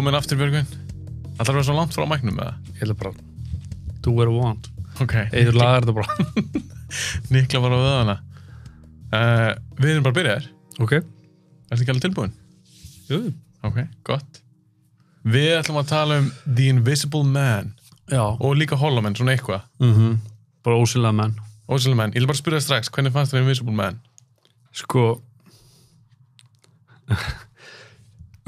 komin aftur, Björgvin? Það þarf að vera svo langt frá mæknum, eða? Ég ætla bara do what I want. Ok. Eiður lagar þetta bara. Nikla var á vöðana. Við erum bara að byrja þér. Ok. Ertu ekki alveg tilbúin? Jú. Ok, gott. Við ætlum að tala um The Invisible Man. Já. Og líka Hollow-Man, svona eitthvað. Bara ósynlega menn. Ósynlega menn. Ég vil bara spyrja þér strax, hvernig fannst þér Invisible Man? Sko,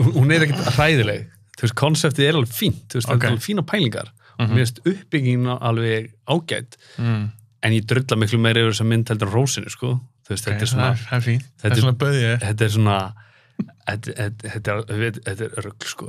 hún ekkert hræðileg. Þú veist, konseptið alveg fínt. Þú veist, þetta alveg fína pælingar. Mér finnst uppbyggingin alveg ágætt. En ég drulla miklu meira yfir þessa mynd heldur en Rósinu, sko. Þú veist, þetta er svona... Það er fínt. Það er svona böðið. Þetta er svona... Þetta er rugl, sko.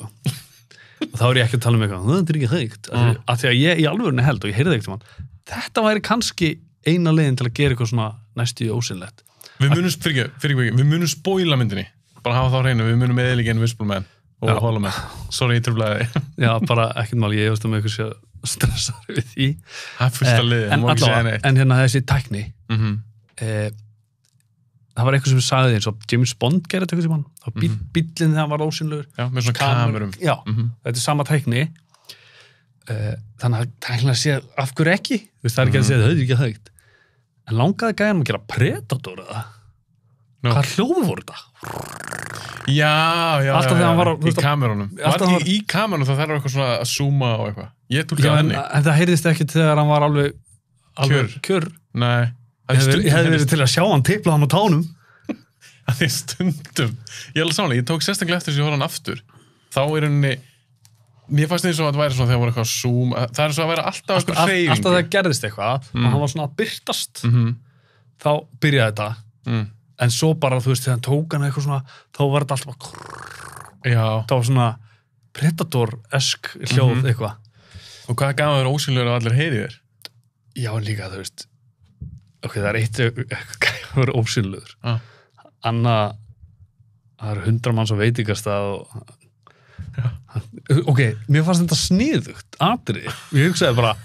Og þá er ég ekki að tala um eitthvað, þetta er ekki hægt. Af því að ég í alvörunni held, og ég heyrði ekkert um hann, þetta væri kannski eina leiðin til að gera eitthvað svona næstu ósynlegt. Við munum spoila myndinni. Bara hafa þá hreinu, við munum eðilega Invisible Man og Hollow-Man. Sorry, ég truflaði þig. Já, bara ekkert mál, ég hefast um eitthvað sér stressaður við því. Það er fullt að liði, það má ekki segja neitt. En hérna þessi tækni, það var eitthvað sem við sagði eins og James Bond gerði þetta eitthvað sem hann. Það var bíllinn þegar hann var ósynlegur. Já, með svona kamerum. Já, þetta er sama tækni. Þannig að tæknilega sé af hverju ekki. Þú veist, það er ekki að segja, það er ekki hægt. En langaði gæðan að gera Predator eða? Hvað hljóð voru þetta? Já, alltaf þegar hann var í kamerunum. Í kamerunum það þarf eitthvað svona að zooma og eitthvað. Ég túlkaði henni. En það heyrðist ekki þegar hann var alveg kjör. Nei. Ég hefði verið til að sjá hann tipla hann á tánum. Það er stundum. Ég alveg samanlega, ég tók sérstaklega eftir þess að ég horf hann aftur. Þá er henni, mér fannst eins og að það væri svona þegar voru eitthvað zoom. Það er eins og að vera alltaf eitthvað hreyfingu. Alltaf það gerðist eitthvað og hann var svona að byrtast. Þá byrjaði þetta. En svo bara, þú veist, þegar hann tók hann eitthvað svona, þá var þetta alltaf bara... Já. Það var svona Predator-esk hljóð eitthvað. Og hvað gaf þér ósynlegur að allir heyri þér? Já, líka, þú veist, ok, það er eitt gæður ósynlegur. Anna, það er 100 manns á veitingastað og... Ok, mér fannst þetta sniðugt, atrið. Ég hugsaði bara,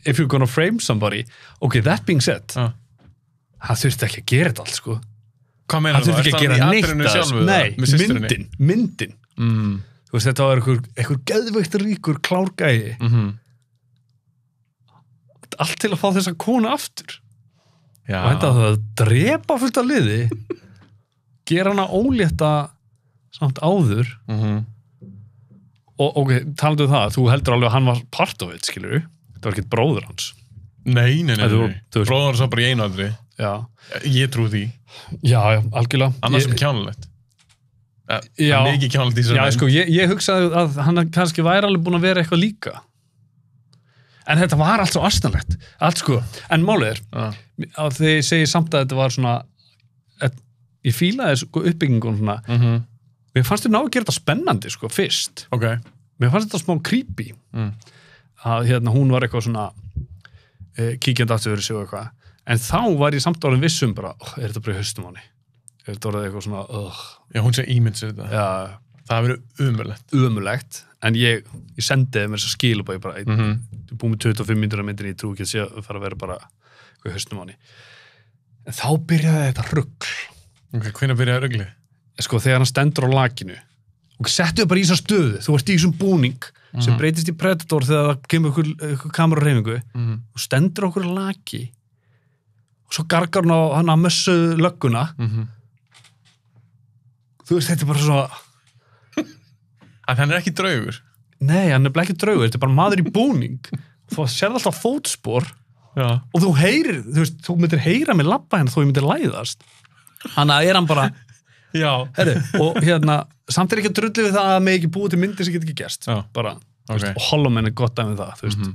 if you're gonna frame somebody, ok, that being said, það þurfti ekki að gera þetta allt, sko. Hvað meina þú? Það þurfti ekki að gera neitt að þessu. Nei, myndin. Þú veist, þetta var einhver geðveikt ríkur klárgæði. Allt til að fá þessa konu aftur. Já. Og þetta að drepa fullt af liði, gera hana ólétta samt áður. Og ok, talandu um það, þú heldur alveg að hann var part of it, skilur þú? Þetta var ekkert bróður hans. Nei. Bróður hans var bara í einu aðri. Já. Ég trú því. Já, algjörlega. Annars sem kjánulegt. Já. Hann er ekki kjánulegt í þessu. Já, sko, ég hugsaði að hann kannski væri alveg búin að vera eitthvað líka. En þetta var allt svo asnalegt. Allt sko. En málið að þið segir samt að þetta var svona, ég fílaði sko uppbyggingun svona, mér fannst þér ná að gera þetta spennandi sko, fyrst. Ok. Mér fannst þetta smá creepy. Að hérna, hún var eitthvað svona, kíkjandi aftur fyrir sig og eitthvað. En þá var ég samt orðin vissum bara, er þetta bara í haustum á henni? Er þetta orðið eitthvað svona, Já, hún sé ímyndsir þetta. Já. Það hafi verið ömurlegt. Ömurlegt. En ég sendiði mér þess að skil og bara, ég búið með 25 mínútur af myndinni, ég trú ekki að sé að fara að vera bara eitthvað í haustum á henni. En þá byrjaði þetta rugl. Ok, hvenær byrjaði rugli? Sko, þegar hann stendur á lakinu. Og settu bara í þessa stöðu. Þú ert í þessum búning sem breytist í Predator þegar það kemur eitthvað kamerareifingu. Og stendur okkur á laki. Og svo gargar hann á mössu lögguna. Þú veist, þetta er bara svo... En hann er ekki draugur? Nei, hann er ekki draugur. Þetta er bara maður í búning. Þú sérð alltaf fótspor. Já. Og þú heyrir, þú veist, þú myndir heyra með labba hennar þó ég myndir læðast. Þannig að er hann bara... Já. Herru, og hérna, samt ekki að drulli við það að mig ekki búið til myndir sem getur ekki gerst. Já. Bara, þú veist, og Hollow-Man er gott af það, þú veist.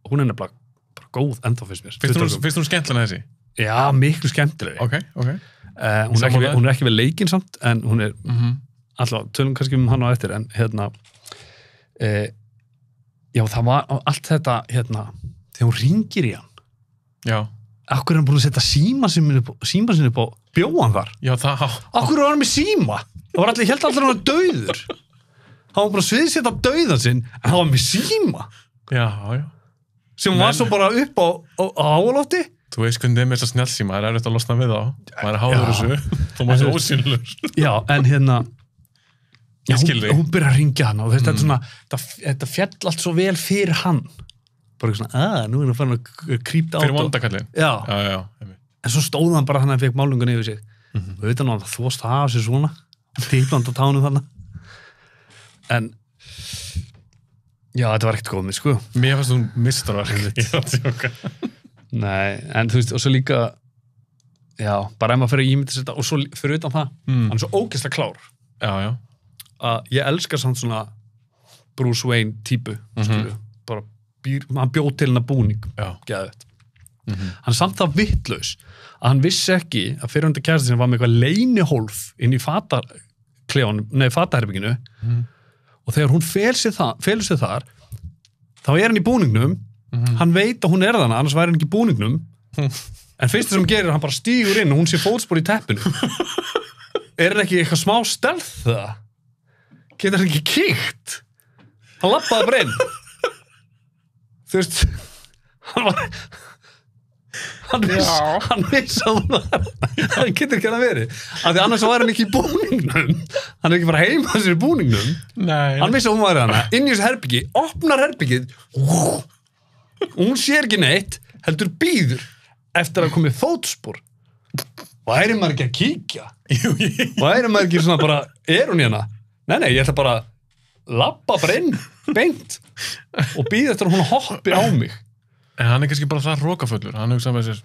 Hún er nefnilega bara góð ennþá fyrst mér. Finnst hún skemmtilega þessi? Já, miklu skemmtilega. Ok. Hún er ekki við leikinn samt, en hún er, alltaf, tölum kannski um hann á eftir, en hérna, já, það var allt þetta, hérna, þegar hún ringir í hann. Já. Akkur er hann búin að setja síma sinni upp á bjóan þar? Já, það... Akkur var hann með síma? Það var allir, held allir hann að dauður. Hann var bara sviðsett af dauðan sinn, en hann var með síma. Já. Sem var svo bara upp á álótti. Þú veist hvernig það er með þess að snjálfsíma, það er erfitt að losna við þá. Maður er háður þessu, þó maður er ósynlur. Já, en hérna, hún byrjar að ringja hann og þetta er svona, þetta fjall allt svo vel fyrir hann. Bara svona, nú er hann fann að krýpta á. Fyrir vondakallin? Já. En svo stóð hann bara hann að fekk málungan yfir sig. Og veit hann að það þvost það af sig svona. Típland á tánum þannig. En, já, þetta var ekkert góð mig, sko. Mér fannst hún mistarverk. Nei, en þú veist, og svo líka, já, bara ef maður fyrir að ímynda sér þetta, og svo fyrir utan það, hann er svo ógeðslega klár. Já. Að ég elskar samt svona Bruce Wayne típu, skilju, bara hann bjóð til hennar búning, geðvett. Hann samt það vittlaus að hann vissi ekki að fyrirhundi kærasta sinni var með eitthvað leynihólf inn í fataherbygginu og þegar hún felur sig þar, þá er hann í búningnum, hann veit að hún er þarna, annars væri hann ekki í búningnum, en fyrst sem gerir hann bara stígur inn og hún sé fótspor í teppinu. Er hann ekki eitthvað smá stelð það? Getur hann ekki kíkt? Hann lappaði bara inn. Þú veist, hann viss að hún var. Hann getur ekki að verið. Af því annars var hann ekki í búningnum. Hann er ekki bara heima sér í búningnum. Nei. Hann viss að hún var hana. Inn í þessu herbyggi, opnar herbyggið. Og hún sér ekki neitt, heldur bíður eftir að komið fótspor. Væri maður ekki að kíkja? Væri maður ekki svona bara, er hún hérna? Nei, ég ætla bara að labba bara inn, beint, og býða eftir að hún hoppi á mig. En hann er kannski bara það rókafullur. Hann hugsa með sér,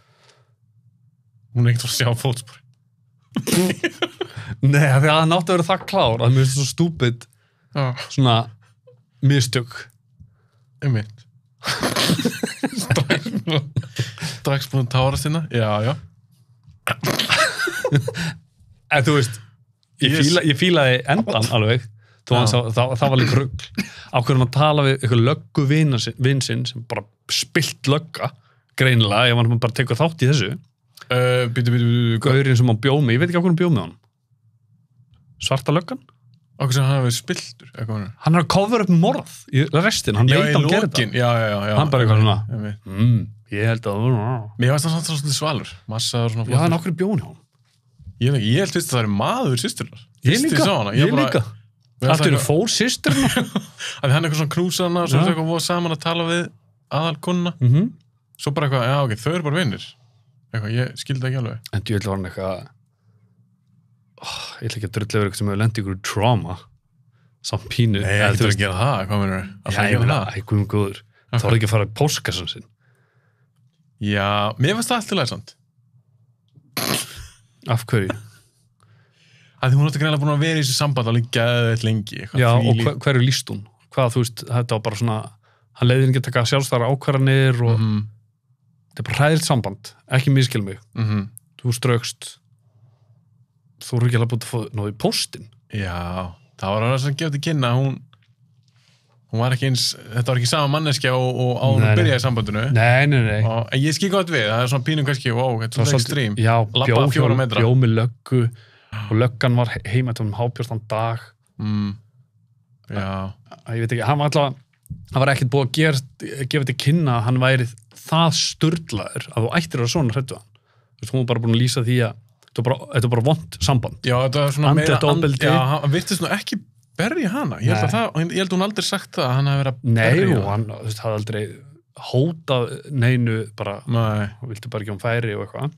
hún er ekkert að sjá fótspor. Nei, því að hann átti að vera það klár, að mér finnst svo stúpid, svona mistök. Einmitt. Strax búin að tára sinna. Já. En þú veist, ég fílaði endan alveg, það var líka rugl. Ákveðum að tala við eitthvað löggu vin sinn sem bara spilt lögga, greinilega, ef hann bara tekur þátt í þessu. Gaurinn sem hann bjó með, ég veit ekki ákveðum bjó með hann. Svarta löggan? Ákveð sem hann hefði spiltur. Hann er að cover upp morð í restin, hann veit hann gerir það. Já. Hann bara eitthvað svona, ég held að mér veist það samt svona svalur. Massaður svona flottur. Já, hann ákveður bjóni á hann. Ég held fyrst að það er maður systurnar. Ég líka. Allt eru fór systurnar. Hann er eitthvað svona knúsana og svo er eitthvað voða saman að tala við aðalkonna. Svo bara eitthvað, já ok, þau eru bara vinnir. Eitthvað, ég skildi ekki alveg. En djúvel var hann eitthvað, ég ætla ekki að drulla yfir eitthvað sem hefur lendið ykkur trauma. Samt pínu. Nei, ég ætla að gera það, hvað meinarðu? Já, ég meina, eitthvað góður. Það var ekki að fara í póskassan sinn. Já, mér finnst það alltaf læsand. Af hverju? Því hún átti greinlega búin að vera í þessu samband alveg geðveitt lengi. Já, og hverju líst hún? Hvað, þú veist, þetta var bara svona, hann leiði ekki að taka sjálfstæðar ákvarðanir og þetta er bara hræðilt samband, ekki miskil mig. Þú straukst, þú eru ekki alveg búin að fá náðu í póstinn. Já, það var það sem gefði kynna, hún var ekki eins, þetta var ekki sama manneskja og áður hún byrjaði í sambandinu. Nei. En ég skil gott við, það er svona pínum kannski, þetta er svona ekstrím. Já, bjó með löggu og löggan var heima til hábjörnstan dag. Já. Ég veit ekki, hann var ekkert búið að gefa þetta kynna að hann væri það sturlaður að þú ættir að svona hrættu hann. Þú veist, hún var bara búin að lýsa því að þetta er bara vont samband. Já, þetta var svona meira ofbeldi. Já, hann virtist nú ekki berja hana. Ég held hún aldrei sagt það að hann hafi verið að berja. Nei, hann hafði aldrei hótað neinu bara, viltu bara ekki færi og eitthvað.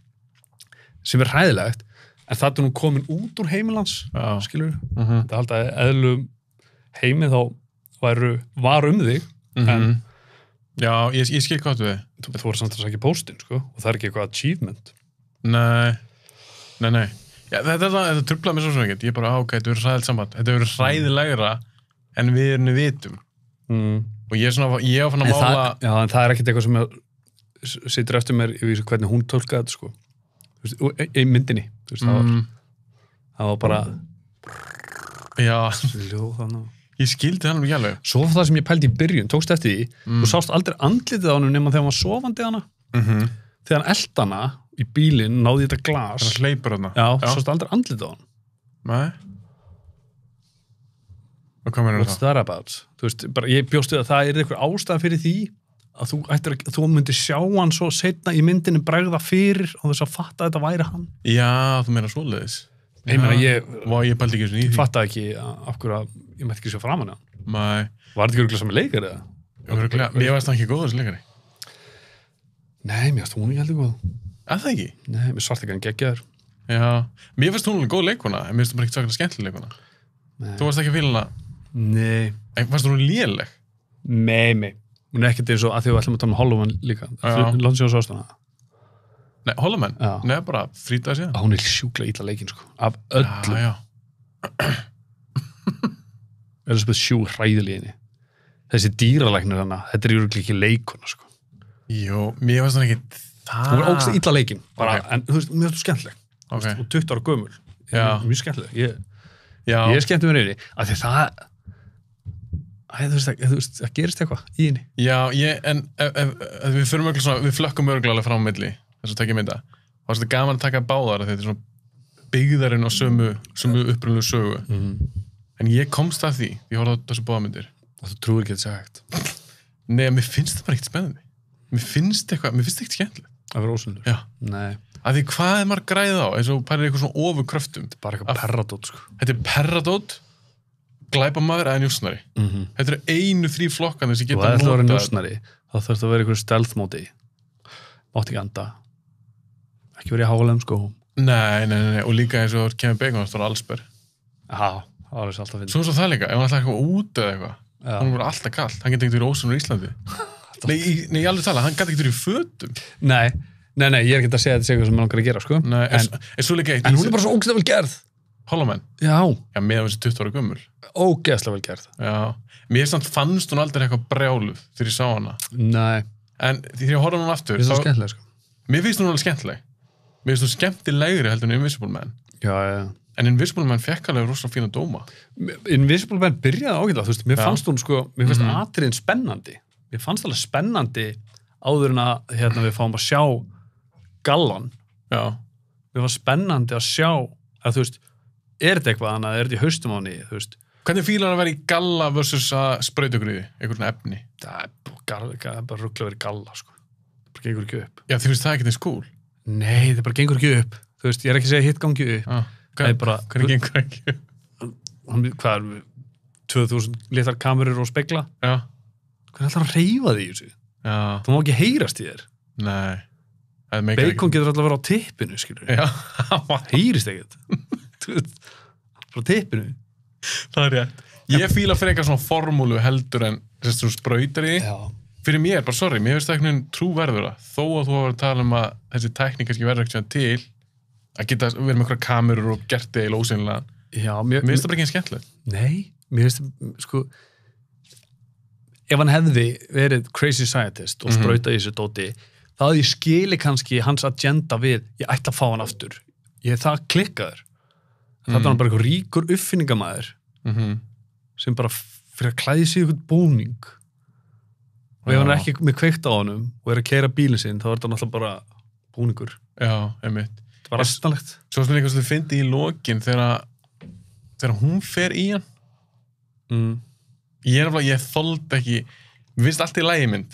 Sem er hræðilegt, en það er nú komin út úr heimilans, skilur. Það held að eðlum heimi þá var þig, en já, ég skil gott við. Þú voru samt að ekki póstinn, sko, og það er ekki eitthvað achievement. Nei. Já, þetta truflaði mér svo sem ekkert. Ég bara, ok, þetta verður hræðilegt samband. Þetta verður hræðilegra en við vitum. Og ég var fann að mála... Já, en það er ekkert eitthvað sem situr eftir mér í hvernig hún tólkaði þetta, sko. Í myndinni, þú veist, það var bara... Já. Ljóð þannig. Ég skildi hann ekki alveg. Svo það sem ég pældi í byrjun, tókst eftir því, þú sást aldrei andlitið á hann nema þegar hann var sofandi hana. Þegar hann eldi hana í bílinn, náði þetta glas. Það hleypur hana. Já, sást aldrei andlitið á hann. Nei. Og hvað meinar það? What's that about? Þú veist, bara ég bjóst við að það er eitthvað ástæða fyrir því að þú myndir sjá hann svo seinna í myndinni bregða fyrir og þess að fatta að þetta væri hann. Já, þú meinar svoleiðis. Ég meina, ég pældi ekki ég fattaði ekki af hverju að ég mætti ekki sjá framan á hann. Nei. Var þetta ekki örugglega sami leikari eða? Mér varst það ekki góð þessi leikari. Nei, mér varst hún ekki heldur góð. Það ekki? Nei, mér svart ekki hann geggjaður. Já, mér varst hún alveg góð leikona, en mér varst það bara ekkert svakalega skemmtileg leikona. Nei. Þú varst ekki að fíla hana? Nei. Varst hún léleg? Nei. Hún er ekkert eins og að því við ætlum að tala um Holloway líka. Lónsjón svo ástæðan. Nei, Holloway? Nei, bara 3 dagar síðan. Hún er sjúklega illa leikinn, sko. Af öllum. Já. Elizabeth Shue hræðileg henni. Þessi dýralæknir hana, þetta er örugglega ekki leikona, sko. Jú, mér varst það ekki það. Hún var ógeðslega illa leikinn, bara, en þú veist, mér varst þú skemmtileg. Okay. Og 20 ára gömul. Mjög skemmtileg. Ég skemmti mér yfir því, af því þú veist, það gerist eitthvað í henni. Já, en ef við förum örgulega svona, við flökkum örgulega frá milli, þess að tekja mynda. Það var svona gaman að taka báðar, þetta er svona byggðarinn á sömu upprunalegu sögu. En ég komst að því, ég horfði á þessu báðamyndir. Og þú trúir ekki að það sé hægt. Nei, mér finnst það bara ekkert spennandi. Mér finnst ekkert skemmtilegt. Það verður ósyndur? Já. Nei. Af því hvað er maður græð á, eins og pælir eitthvað svona ofurkröftum. Þetta er bara eitthvað perradót, sko. Þetta er perradót, glæpamaður eða njósnari. Þetta eru 3 flokkarnir sem geta notað. Og ef það verður njósnari, þá þarf það að vera eitthvað stealth móti. Mátt ekki anda. Ekki verið í hálegum skóum. Nei, og líka eins og Kevin Bacon, það var allsber. Já, það var alltaf finn. Svo það líka, ef hann ætlaði eitthvað út eða eitthvað, hann var alltaf kallt, hann geti ekkert verið ósumur í Íslandi. Nei, ég alveg tala, hann geti ekkert verið í fötum. Nei, ég er ekki að segja þetta sé eitthvað sem hann langar að gera, sko. Nei, en svo líka eitt. En hún er bara svo ógeðslega vel gerð. Holloway? Já. Já, meðan þessi 20 ára gömul. Ógeðslega vel gerð. Já. Mér fannst hún aldrei eitthvað brjáluð þegar ég sá hana. Nei. En þegar ég horfði hún aftur, þá... skemmtileg, sko. Mér finnst hún alveg skemmtileg. Mér finnst hún skemmtilegri heldur en Invisible Man. Já. En Invisible Man fekk alveg rosalega fína dóma. Invisible Man byrjaði ágætlega, þú veist, mér fannst hún, sko, mér finnst atriðin spennandi. Mér fannst alveg spennandi áður en að við fáum að sjá gallan. Já. Mér var spennandi að sjá að, þú veist, er þetta eitthvað annað, er þetta í haustum á henni, þú veist. Hvernig fílar hann að vera í galla versus að sprautugriði, einhvern efni? Það er bara rugglega að vera í galla, sko. Það bara gengur ekki upp. Já, þið finnst það ekkert í skúl? Nei, það bara gengur ekki upp. Þú veist, ég er ekki að segja hitt gangi upp. Hvernig gengur ekki upp? Hvað er 2000 litar kamerur og spegla? Já. Hvernig ætlar að reyfa því þessu? Já. Það má ekki heyrast í þér. Nei. Bacon getur alltaf að vera á tippinu, skilur. Já. Heyrist ekkert. Bara tippinu. Það er rétt. Ég fíla fyrir eitthvað svona formúlu heldur en þess að þú sprautar í. Já. Fyrir mér, bara sorry, mér finnst það einhvern veginn trúverður að þó að þú hafa að tala um að þessi tækni kannski verður ekkert til að geta verið með einhverja kamerur og gert það eða ósynlega. Já, mér finnst það bara ekki skemmtilegt. Nei, mér finnst það, sko, ef hann hefði verið crazy scientist og sprautað í þessu dóti, þá hefði ég skili kannski hans agenda við, ég ætla að fá hann aftur. Ég það klikkaður. Það er hann bara eitthvað ríkur uppfinningamæður sem bara fyrir að klæði sig eitthvað búning. Og ef hann er ekki með kveikt á honum og er að keyra bílinn sinn, þá er þetta náttúrulega bara búningur. Já, einmitt. Það var astanlegt. Svo er eitthvað sem þið fyndi í lokin þegar hún fer í hann. Ég þoldi ekki, mér finnst allt í lagi mynd.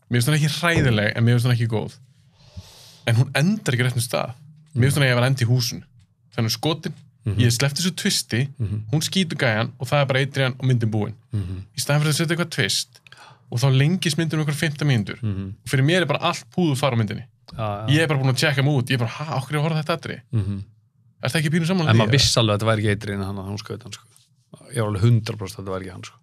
Mér finnst hún ekki hræðileg, en mér finnst hún ekki góð. En hún endar ekki réttum stað. Mér finnst hún að ég var endi í húsun. Þannig hún skotin, ég sleppti þessu twisti, hún skýtur gæjan og það er bara Adrian og myndin búin. Í staðan fyrir að setja eitthvað twist og þá lengist myndin um eitthvað 15 mínútur. Og fyrir mér er bara allt púðu fara á myndinni. Ég er bara búin að tjekka mig út, ég er bara, okkur er að horfa þetta aðri. Er það ekki pínu samanlega því? En maður viss alveg að þetta væri ekki Adrian hann að hún skaut hann, sko. Ég var alveg 100% að þetta væri ekki hann, sko.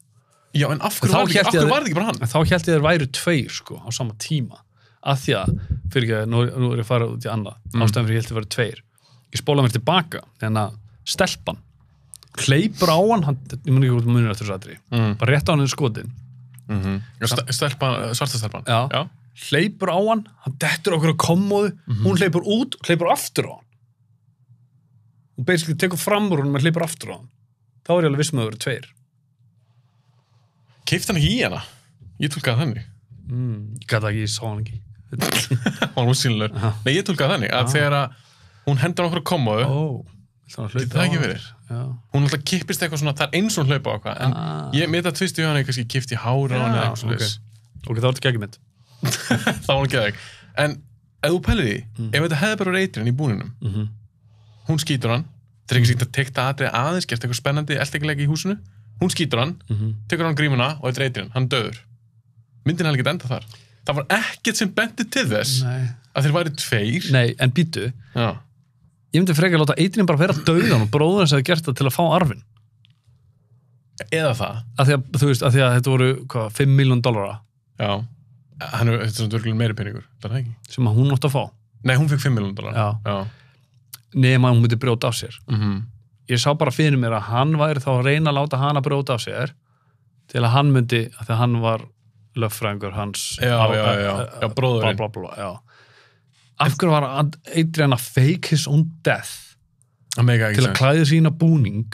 Já, en af hverju var þetta ekki bara hann? En þá hélt ég þeir væru 2, sko, á sama tíma. Að því að, fyrir ekki, nú er ég að fara út í annað, ástæðan fyrir ég held ég væru 2. Ég spóla mér tilbaka, þannig að stelpan hleypur á hann, ég mun ekki út munir eftir þessu aðri, bara rétt á hann í skotin. Svarta stelpan? Já. Hleypur á hann dettur okkur á kommóðu, hún hleypur út og hleypur aftur á hann. Hún basically tekur fram úr hann og hleypur aftur á hann. Þá er ég alveg viss með að það eru 2. Keypti hann ekki í hana? Ég tólkaði þannig. Ég gæti ekki, ég sá hann ekki. Hann var útsýnilegur. Nei, ég tólkaði þannig að þegar hún hendur okkur á kommóðu, getur það ekki verið. Hún alltaf kippist eitthvað svona, það er eins og hún hlaupa á eitthvað, en ég með það tvisti í hann, ég kannski kippti í hára á hann eða eitthvað svoleiðis. Ok, þá er þetta ekki mynd. Þá var hann geðveik. En ef þú pælir því, ef þetta hefði bara Adrian í búninum, hún skýtur hann, Það ekki sýnt að tekta atriði aðeins, gert eitthvað spennandi, eltekilega í húsinu. Hún skýtur hann, tekur hann grímuna og þetta Adrian, hann döður. Myndin hefði ekki enda þar. Það var ekkert sem benti til þess að þeir væri 2. Nei, en býtu. Já. Ég myndi frekar láta Adrian bara vera dauðan og bróður hans hefði gert það til að fá arfinn. Eða það. Af því að, þú veist, af því að þetta voru, $5 million. Já. Þetta er svona dörgulega meiri peningur, það er ekki. Sem að hún átti að fá. Nei, hún fekk $5 million. Já. Nema hún myndi brjóta af sér. Ég sá bara fyrir mér að hann væri þá að reyna að láta hana brjóta af sér til að hann myndi, af því að hann var lögfræðingur hans. Já, bróðurinn. Já. Af hverju var Adrian að fake his own death til að klæða sína búning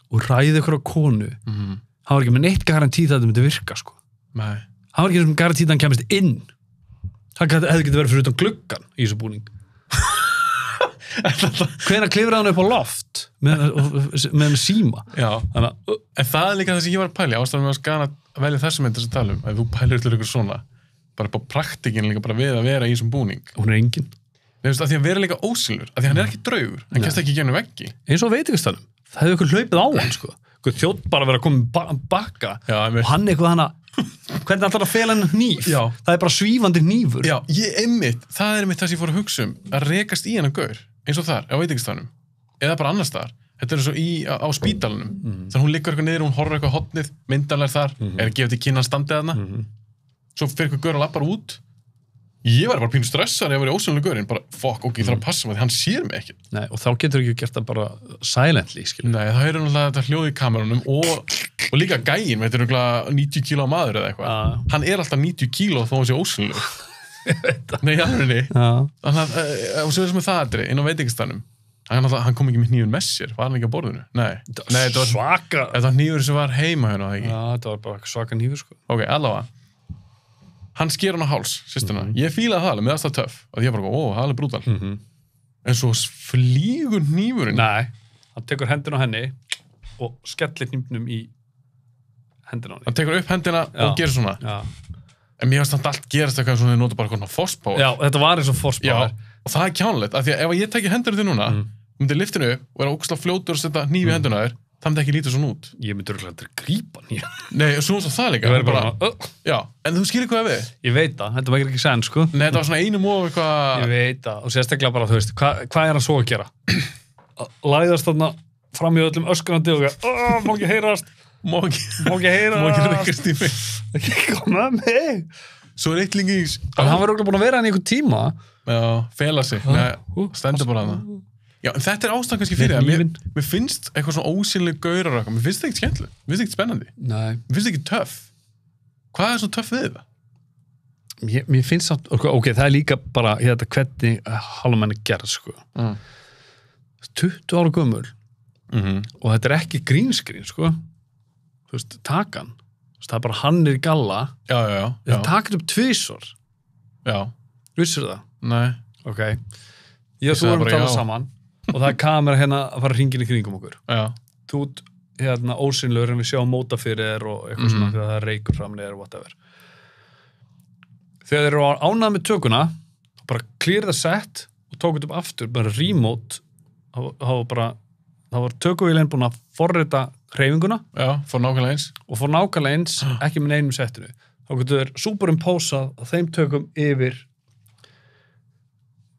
og ræði ykkur á konu. Hann var ekki með neitt garantíð að þetta myndi virka, sko. Nei. Hann var ekki með garantíð að hann kemist inn. Það hefði getið verið fyrir utan gluggan í þessu búning. Hvenær klifraði hann upp á loft með síma? Já, en það er líka það sem ég var að pæli ástæðan með að skana að velja þessu mynd þess að tala að þú pælir til ykkur svona bara upp á praktikin líka bara við að vera í þessum búning. Hún er engin. Að því að vera líka ósynlur, að því hann er ekki draugur, hann kemst ekki gegnum veggi. Eins og veitingastaðnum, það hefði ykkur hlaupið á hann, sko. Þjótt bara verið að koma bakka og hann eitthvað hana, hvernig ætlar að fela hann hníf? Já. Það er bara svífandi hnífur. Já, það er einmitt það sem ég fór að hugsa að rekast í hennan gaur, eins og þar, á veitingastaðnum, eða bara annars þar. Þetta er svo á spítalunum. Þannig hún liggur eitthvað niður, hún horfir eitthvað hotnið, myndalega þar, er gefið til kynna standið þarna. Svo fyrir eitthvað gaur að lappar út. Ég var bara pínu stressar ef ég var í ósynlega gaurinn, bara fuck, ok, ég þarf að passa mig því hann sér mig ekki. Nei, og þá getur ekki gert það bara silently, skilur. Nei, það er náttúrulega þetta hljóð í kamerunum og líka gæinn, þetta er náttúrulega 90 kíló maður eða eitthvað. Hann er alltaf 90 kíló þó hann sé ósynlega. Nei, alveg. Þannig að, og svo er það með það aðri, inn á veitingastaðnum. Hann kom ekki með hnífur með sér, var hann ekki á borðinu? Nei, þetta var hnífur sem var heima hérna, það ekki? Já, þetta var bara svaka hnífur, sko. Ok, allavega. Hann sker hann á háls, sýstina. Ég fílaði það alveg, með það töff. Og ég bara, það er alveg brútal. En svo flýgur hnífurinn. Nei, hann tekur hendina á henni og skellir hnífnum í hendina á henni. Hann tekur upp hendina og gerir svona. Já. En mér finnst þetta allt gerast eitthvað svona, þið notar bara eitthvað forcepower. Já, þetta var eins og forcepower. Já, og það er kjánulegt, af því að ef ég tekja hendurinn þér núna, myndi liftinu upp og er ógeðslega fljótur að setja hníf í henduna þér, það myndi ekki lítið svona út. Ég myndi örugglega að grípa hann. Nei, og svo það líka. Já, en þú skýrir hvað við? Ég veit það, þetta var ekki senn, sko. Nei, þetta var svona einum og eitthvað... Ég veit það, og sérstaklega bara, þú veist, hvað er hann svo að gera? Læðast þarna fram í öllum öskrandi og má ekki heyrast. Má ekki rekast í mig. Ekki koma með mig. Svo er eitt líka í... Hann var örugglega búin að vera hann í einhvern tíma. Já, fela sig. Nei, stendur bara hana. Já, en þetta er ástæðan kannski fyrir að mér finnst eitthvað svona ósynleg gaurar og eitthvað, mér finnst það ekkert skemmtileg, mér finnst það ekkert spennandi. Nei. Mér finnst það ekki töff. Hvað er svo töff við það? Mér finnst það, ok, það er líka bara, hvernig Halloween er gerð, sko. 20 ára gömul og þetta er ekki green screen, sko. Þú veist, takan. Það er bara hann í galla. Já. Það takan upp 2 svar. Já. Vissir það? Nei. Ok. Ég og þú erum að tala saman og það er kamera hérna að fara hringin í kringum okkur. Já. Þú hérna ósynlegur en við sjáum móta fyrir þér og eitthvað svona þegar það reykur fram niður og whatever. Þegar þeir eru ánægð með tökuna, bara clear the set og tók upp aftur, bara remote, það var tökuvélinn búin að forrita hreyfinguna. Já, fór nákvæmlega eins. Og fór nákvæmlega eins, ekki með neinum settinu. Þá getur þeir superimposað þeim tökum yfir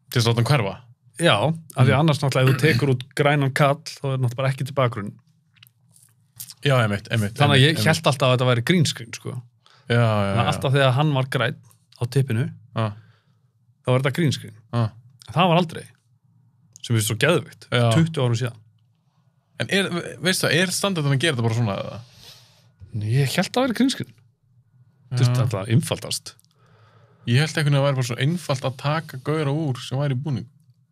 til þess að láta hann hverfa? Já, af því annars náttúrulega ef þú tekur út grænan kall, þá er náttúrulega bara ekki til bakgrunn. Já, einmitt. Þannig að ég hélt alltaf að þetta væri green screen, sko. Já. Alltaf þegar hann var græn á tippinu, þá var þetta green screen. Það var aldrei. Sem við svo geðvikt, 20 árum síðan. En veistu það, er standardin að gera þetta bara svona eða? Ég hélt að það væri green screen. Þetta er alltaf einfaldast. Ég held ekki að það væri bara svo einfalt að taka gauðra úr sem væri í búning.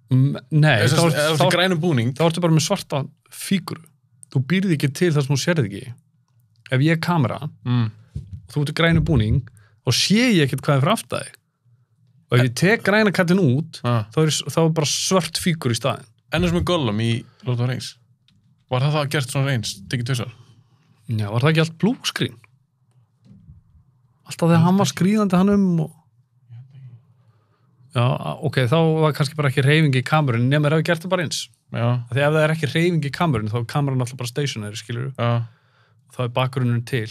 Nei, þá grænum búning. Þá ertu bara með svarta fíguru. Þú býrði ekki til þar sem þú sérði ekki. Ef ég er kamera og þú ert í grænum búning og sé ég ekkert hvað er fyrir aftæði. Og ef ég tek græna kattin út þá er bara svart fígur í staðinn. Ennum sem er Gollum í Lord of the Rings. Var það gert svona eins? Tekið tvisvar? Já, var það ekki allt blue screen? Alltaf þegar hann var skríðandi hann og... Já, ok, þá var kannski bara ekki hreyfingi í kamerunni nema ef ég gert það bara eins. Því ef það er ekki hreyfing í kamerunni þá er kameran alltaf bara stationary, skilur þá er bakgrunninn til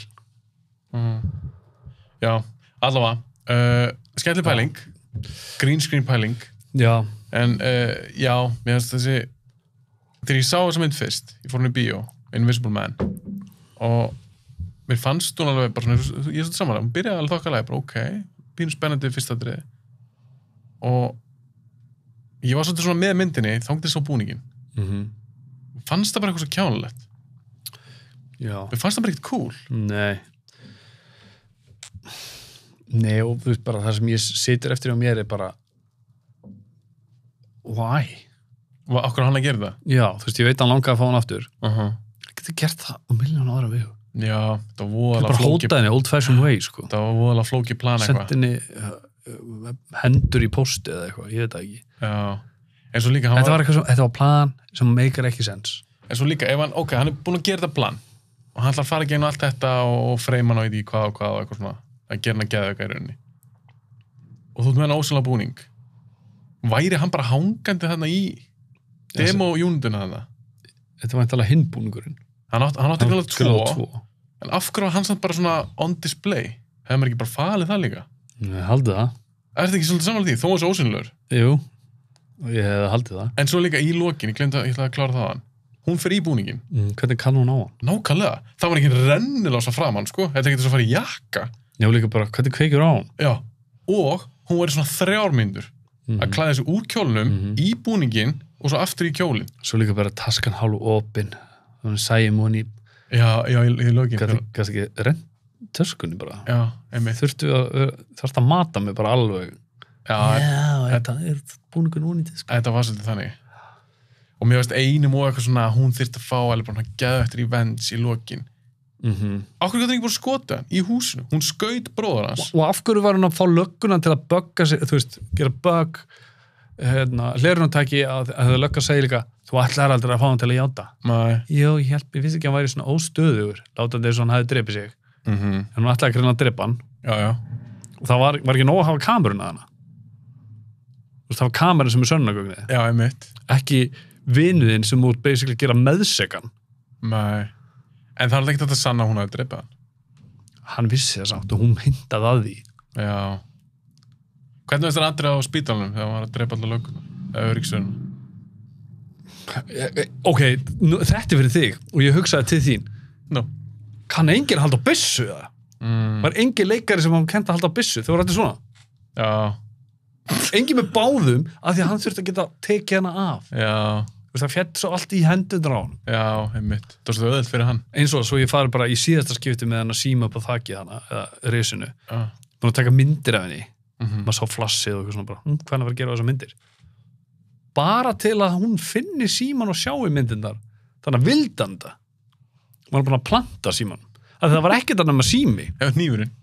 Já, allavega skemmtileg pæling green screen pæling en já, mér finnst þessi þegar ég sá þessa mynd fyrst ég fór hún í bíó, Invisible Man og mér fannst hún alveg bara svona, ég er svona samanlega, hún byrjaði alveg þokkalega bara pínu spennandi fyrsta atriði og ég var svolítið svona með myndinni þangað þess á búningin fannst það bara eitthvað svo kjánulegt mér fannst það bara ekkert cool Nei og þú veist bara það sem ég situr eftir á mér er bara why? Akkur hann að gera það? Já, þú veist, ég veit að hann langaði að fá hann aftur ég geti gert það á milljón ára við Já, það var voðalega bara hóta henni, old fashioned way sko. Það var voðalega flókið plan eitthvað Sent henni hendur í posti eða eitthvað, ég veit það ekki Já, en svo líka þetta var plan sem meikar ekki sens En svo líka, ef hann, hann er búin að gera þetta plan og hann ætlar að fara gegnum allt þetta og freyma hann á í hvað og eitthvað svona að gera hann að geða eitthvað í rauninni og þú ert með hann ósynlega búning væri hann bara hangandi þarna í demo-júnundina þarna Þetta var eitthvað hinbúningurinn Hann átti ekki alveg tvo en af hverju var hann samt bara svona on display hefði maður ekki bara falið það líka Ég haldi það Er þetta ekki svolítið samanlega því, þó þessu ósynlegur? Jú, ég hefði haldið það En svo líka í lokin, ég ætlaði að klára það hann hún fer í búningin Hvernig kann hún á hann? Nákvæmlega, það var ekki rennilása framan sko, þetta getur svo að fara í jakka Já, líka bara, hvernig kveikir á hann? Já, og hún var í svona 3 mínútur að klæða sig úr kjólnum í búningin og svo aftur í kjólin Svo líka bara taskan hálf opin þannig sæjum hún í í lokin Gæst ekki renn töskunni bara Já, einmitt Þarfst að mata mig bara alveg þetta er búningun ónýtið sko. Þetta var svolítið þannig og mér veist einum og eitthvað svona hún þyrfti að fá alveg bara geða eftir í vends í lokin Akkur getur ekki bara skota í húsinu hún skaut bróður hans og af hverju var hún að fá lögguna til að bugga sig þú veist, gera bug hlerunartæki að það lögga segja líka þú ætlar aldrei að fá hann til að játa Jó, ég vissi ekki að hann væri svona óstöðugur látandi þess að hann hefði drepið sig en hún ætlaði ekki að drepa hann og það var ekki nóg að hafa kamerun að hana það var kamerun sem er sönnunargögnið Já, einmitt ekki vinuðinn sem út basically gera meðsekan En það er ekki þetta að sanna að hún hafi dreipað hann Hann vissi það samt og hún hintaði að því Já Hvernig veist það aðrið á spítalunum þegar hann var að dreipa allar löguna eða öryggsvörnum Ok, þetta er fyrir þig og ég hugsaði til þín Kann enginn halda á byssu það? Var enginn leikari sem hann kennti að halda á byssu þegar þetta svona? Já Enginn með báðum af því að hann þurfti að geta tekið hana af Já Það fjall svo allt í hendunar á hann Já, einmitt, það var svo öðvöld fyrir hann Eins og svo ég fari bara í síðasta skipti með hann að síma upp á þakið hana eða risinu búin að taka myndir af henni maður sá flassið og eitthvað svona bara hvernig var að gera þessar myndir bara til að hún finni síman og sjái myndirnar þannig að vildanda maður er búin að planta síman að það var ekkert annað með sími Ef hnífurinn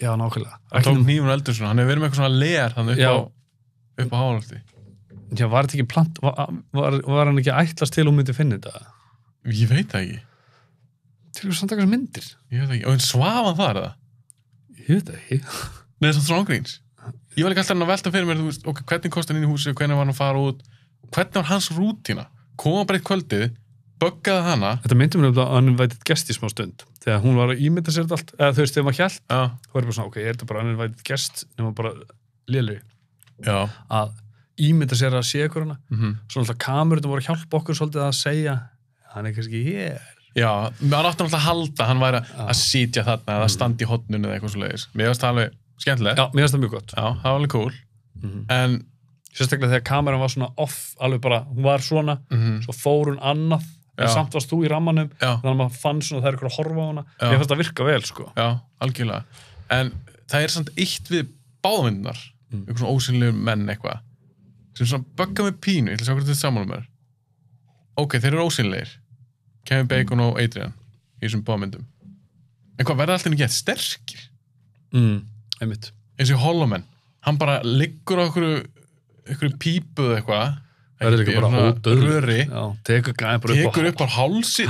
Já, nákvæmlega Hann tók hnífurinn eldur svona, hann hefur verið með eitthvað svona legar hann upp á hálfti Já, var þetta ekki plant var hann ekki ætlast til hún myndi finna þetta? Ég veit það ekki Til að samt eitthvað myndir Ég veit það ekki, og svaf hann þar eða? Ég veit það ekki Nei, það er svona ángríns Ég var líka alltaf að velta fyrir mér, þú veist, hvernig kosti hann inn í húsi hvernig var hann að fara út hvernig var hans rútína, koma bara eitt kvöldið buggaði hana Þetta myndi mér að hann vætið gest í smá stund þegar hún var að ímynda sér þetta allt eða þú veist, þegar maður hélt þá er bara svona, ok, er þetta bara hann vætið gest nema bara lélegri að ímynda sér að sé ykkur hana svo alltaf kamerunum voru að hjálpa okkur svolítið að segja hann er kannski hér Já, maður átti alltaf að halda hann væri að sitja þarna eða standa í horninu eða eitthvað svo leiðis mér finnst það alveg skemmtilegt Já, mér finnst það mjög gott Já, það var alveg cool en sérstaklega þegar kameran var svona off alveg bara, hún var svona svo fór hún annað en samt varst þú í rammanum þannig að maður fann svona það er ykkur að horfa á hana mér finnst það virka vel, sko Já, algjörlega en það er samt eitt við báðmyndunar eitthvað svona ósynlegur menn eitthvað sem svona bugga með pínu, ég ætla að sjá hvernig þetta saman með ok, þeir eru ósynlegir Kevin Bacon og Adrian í þessum báðmyndum en hvað verða alltaf ekki sterkir einmitt eins og Holloman, hann bara liggur á einhverju pípu eða eitthvað það er líka bara röri tekur upp á hálsi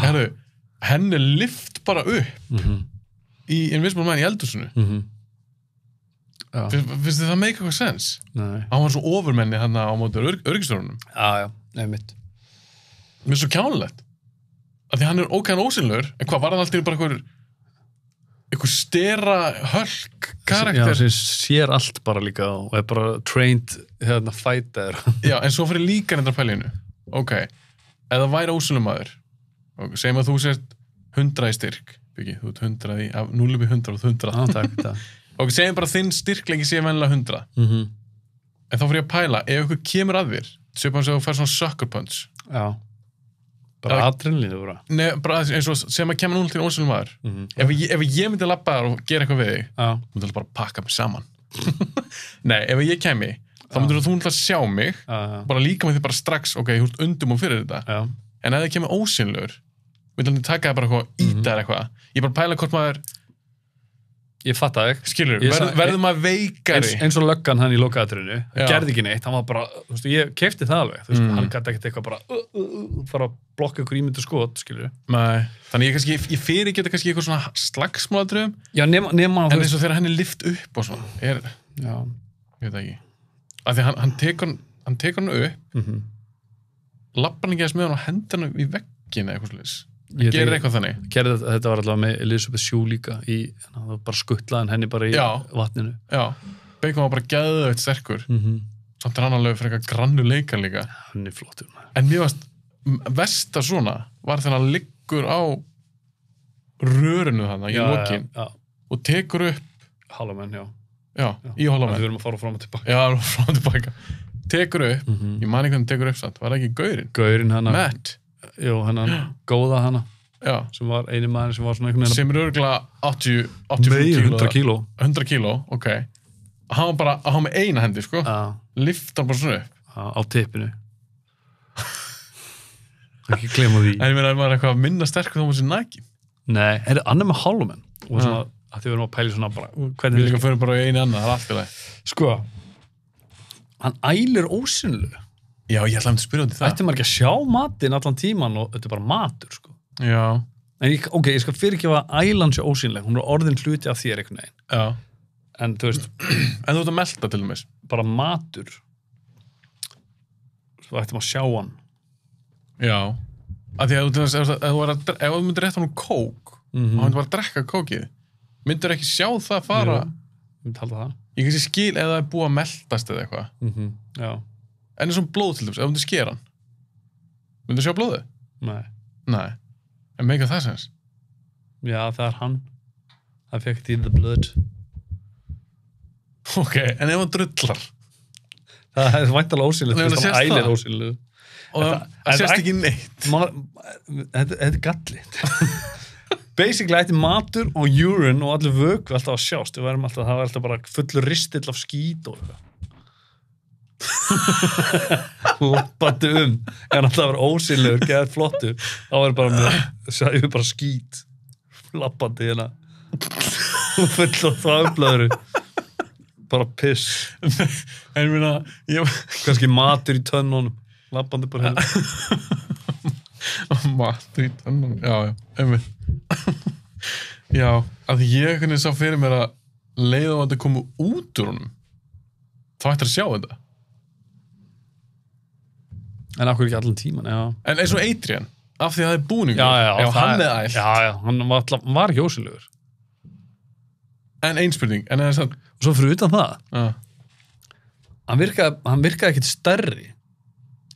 henni lift bara upp í Invisible Man í eldhúsinu finnst þið það make eitthvað sens? Nei hann var svo ofurmenni hann á móti öryggisstjórunum já, einmitt mér er svo kjánulegt að því hann er ókæðan ósynlegur en hvað var hann alltaf bara einhver stera hölk karakter já, sem sér allt bara líka og er bara trained fighter já, en svo fyrir líka reyndar pælinu ok, ef það væri ósynlegur maður og segjum að þú sért 100 í styrk Byggi, þú ert 100 í af 0 upp í 100 og 100 takk. og segjum bara þinn styrkleiki sé venlega 100 en þá fyrir ég að pæla ef ykkur kemur að þér svipað sem þú fær svona sucker punch já bara adrenalínu bara. Nei, bara eins og sem að kemur núna til ósynlegur maður ef ég myndi labba þar og gera eitthvað við þig myndi bara pakka mig saman nei, ef ég kemi þá myndir þú myndi að sjá mig bara líka með því bara strax, ok, þú ert undum og fyrir þetta en ef það kemur ósynlegur myndi hann taka það bara eitthvað íta eða eitthvað ég bara pæla hvort maður ég fatt það ekki skilur, verður maður veikari eins og löggan hann í lokaðatrinu gerði ekki neitt, hann var bara, þú veist, ég keypti það alveg, þú veist, hann gæti ekkert eitthvað bara fara að blokka ykkur ímyndu skot, skilur nei, þannig ég fyrir geta kannski eitthvað svona slagsmáladröðum já, nema en eins og þegar hann er lyft upp og svona já, ég veit ekki af því hann tekur hann upp lappar hann ekki að smiða hann og hendur hann í veggina eitthvað sliðis gerir eitthvað þannig þetta var allavega með Elizabeth Shue líka það var bara skuttlaðan henni bara í vatninu já, Bacon var bara geðveitt sterkur samt er hann alveg fyrir eitthvað grannuleikar líka hann er flottur en mér varst versta svona var þegar hann liggur á rörinu þannig í lokin og tekur upp Halloween, já, í Halloween við verum að fara frá og tilbaka já, frá og tilbaka tekur upp, ég man ekki hvernig tekur upp samt var það ekki Gaurinn hana Matt jú, hennan góða hana já. sem var eini maður sem var svona einhvern veginn sem er örgulega 80 kíló 100 kíló, ok hann var bara, hann með eina hendi, sko lifta bara svona upp á tippinu ekki gleyma því en ég meina, maður er eitthvað minna sterkur þá maður sé nækin nei, er það annar með Halloween og svona, að þið verðum að pæla svona bara við líka fyrir bara í einu annað, það er allt í lagi sko hann ælir ósynlu já, ég ætlaði að spyrja út í það ætti maður ekki að sjá matinn allan tíman og þetta er bara matur, sko já en ok, ég skal fyrirgefa að ælan sé ósynleg hún er orðin hluti af þér einhvern veginn já en þú veist en þú ert að melta til dæmis bara matur svo ætti maður að sjá hann já af því að ef þú myndir rétt hann kók og hann myndir bara að drekka kókið myndir ekki sjá það fara myndi halda það ég kannski skil ef það er búið að meltast eða eitthvað já en eins og blóð til dæmis, ef þú myndir skera hann myndir sjá blóðið? Nei en meika það sens já, það er hann það fekk í the blood ok, en ef hann drullar það er væntalega ósynlegt það ælir ósynlegu og það sést ekki neitt þetta er gallit basically ætti matur og urine og allir vöku alltaf að sjást það var alltaf bara fullur ristill af skít og lappandi en alltaf var ósynlegur, geðar flottur þá er bara skít lappandi hérna full og þvæflaður bara piss en ég meina kannski matur í tönnunum lappandi bara hérna matur í tönnunum já, einmitt já, að ég hvernig sá fyrir mér að leiða á að þetta komu út úr honum þá ættir að sjá þetta en af hverju ekki allan tíman, já en eins og Adrian, af því að það er búningur já, hann er ælt já, hann var ekki ósynlegur en einspurning, en það er satt og svo fyrir utan það hann virkaði ekkert stærri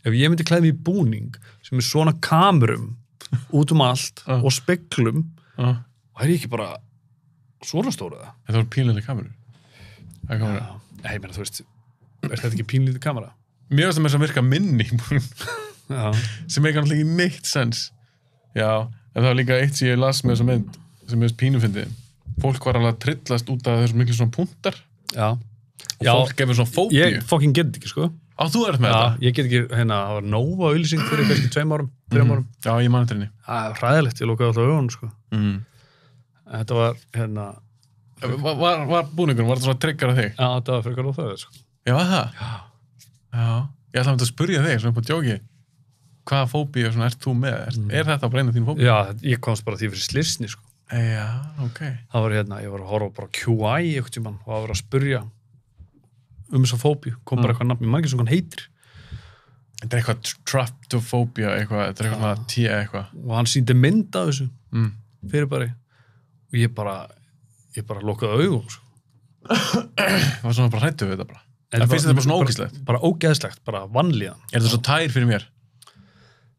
ef ég myndi klæða mig í búning sem er svona kamerum út um allt og speglum og er ég ekki bara svona stóra það þetta var pínleiti kamerur ég meina, þú veist er þetta ekki pínleiti kamera? Mér finnst það með þess að virka minni sem ekki náttúrulega ekki neitt sens já, en það var líka eitt sem ég las með þessa mynd sem er pínufindið fólk var alveg að trillast út af þessum miklu svona punktar og fólk gefur svona fóbíu ég fucking get ekki, sko þú ert með þetta? Ég get ekki, það var Nova auðlýsing fyrir kannski 2 árum, 3 árum já, ég man eftir henni það var hræðilegt, ég lókaði alltaf augun, sko þetta var var búningur, var þetta svona trigger af þig? Já, þetta var frekar óþægilegt, sko já, það? Já, ég ætla að spyrja þig svona upp á djóki hvaða fóbíu ert þú með? Er þetta bara einu af þínu fóbíu? Já, ég komst bara því fyrir slisni, sko já, ok það var ég var að horfa bara QI eitthvað tímann og að vera að spyrja þessa fóbíu, kom bara eitthvað nafn, ég man ekki svona hann heitir Þetta eitthvað tryptophobia eitthvað, þetta eitthvað svona eitthvað. Og hann sýndi mynd af þessu fyrirbæri og ég bara lokaði augum sko. Það var svona bara hræddu við þetta bara. Það finnst þetta bara svona ógeðslegt. Bara ógeðslegt, bara vanlíðan. Þetta svo tær fyrir mér?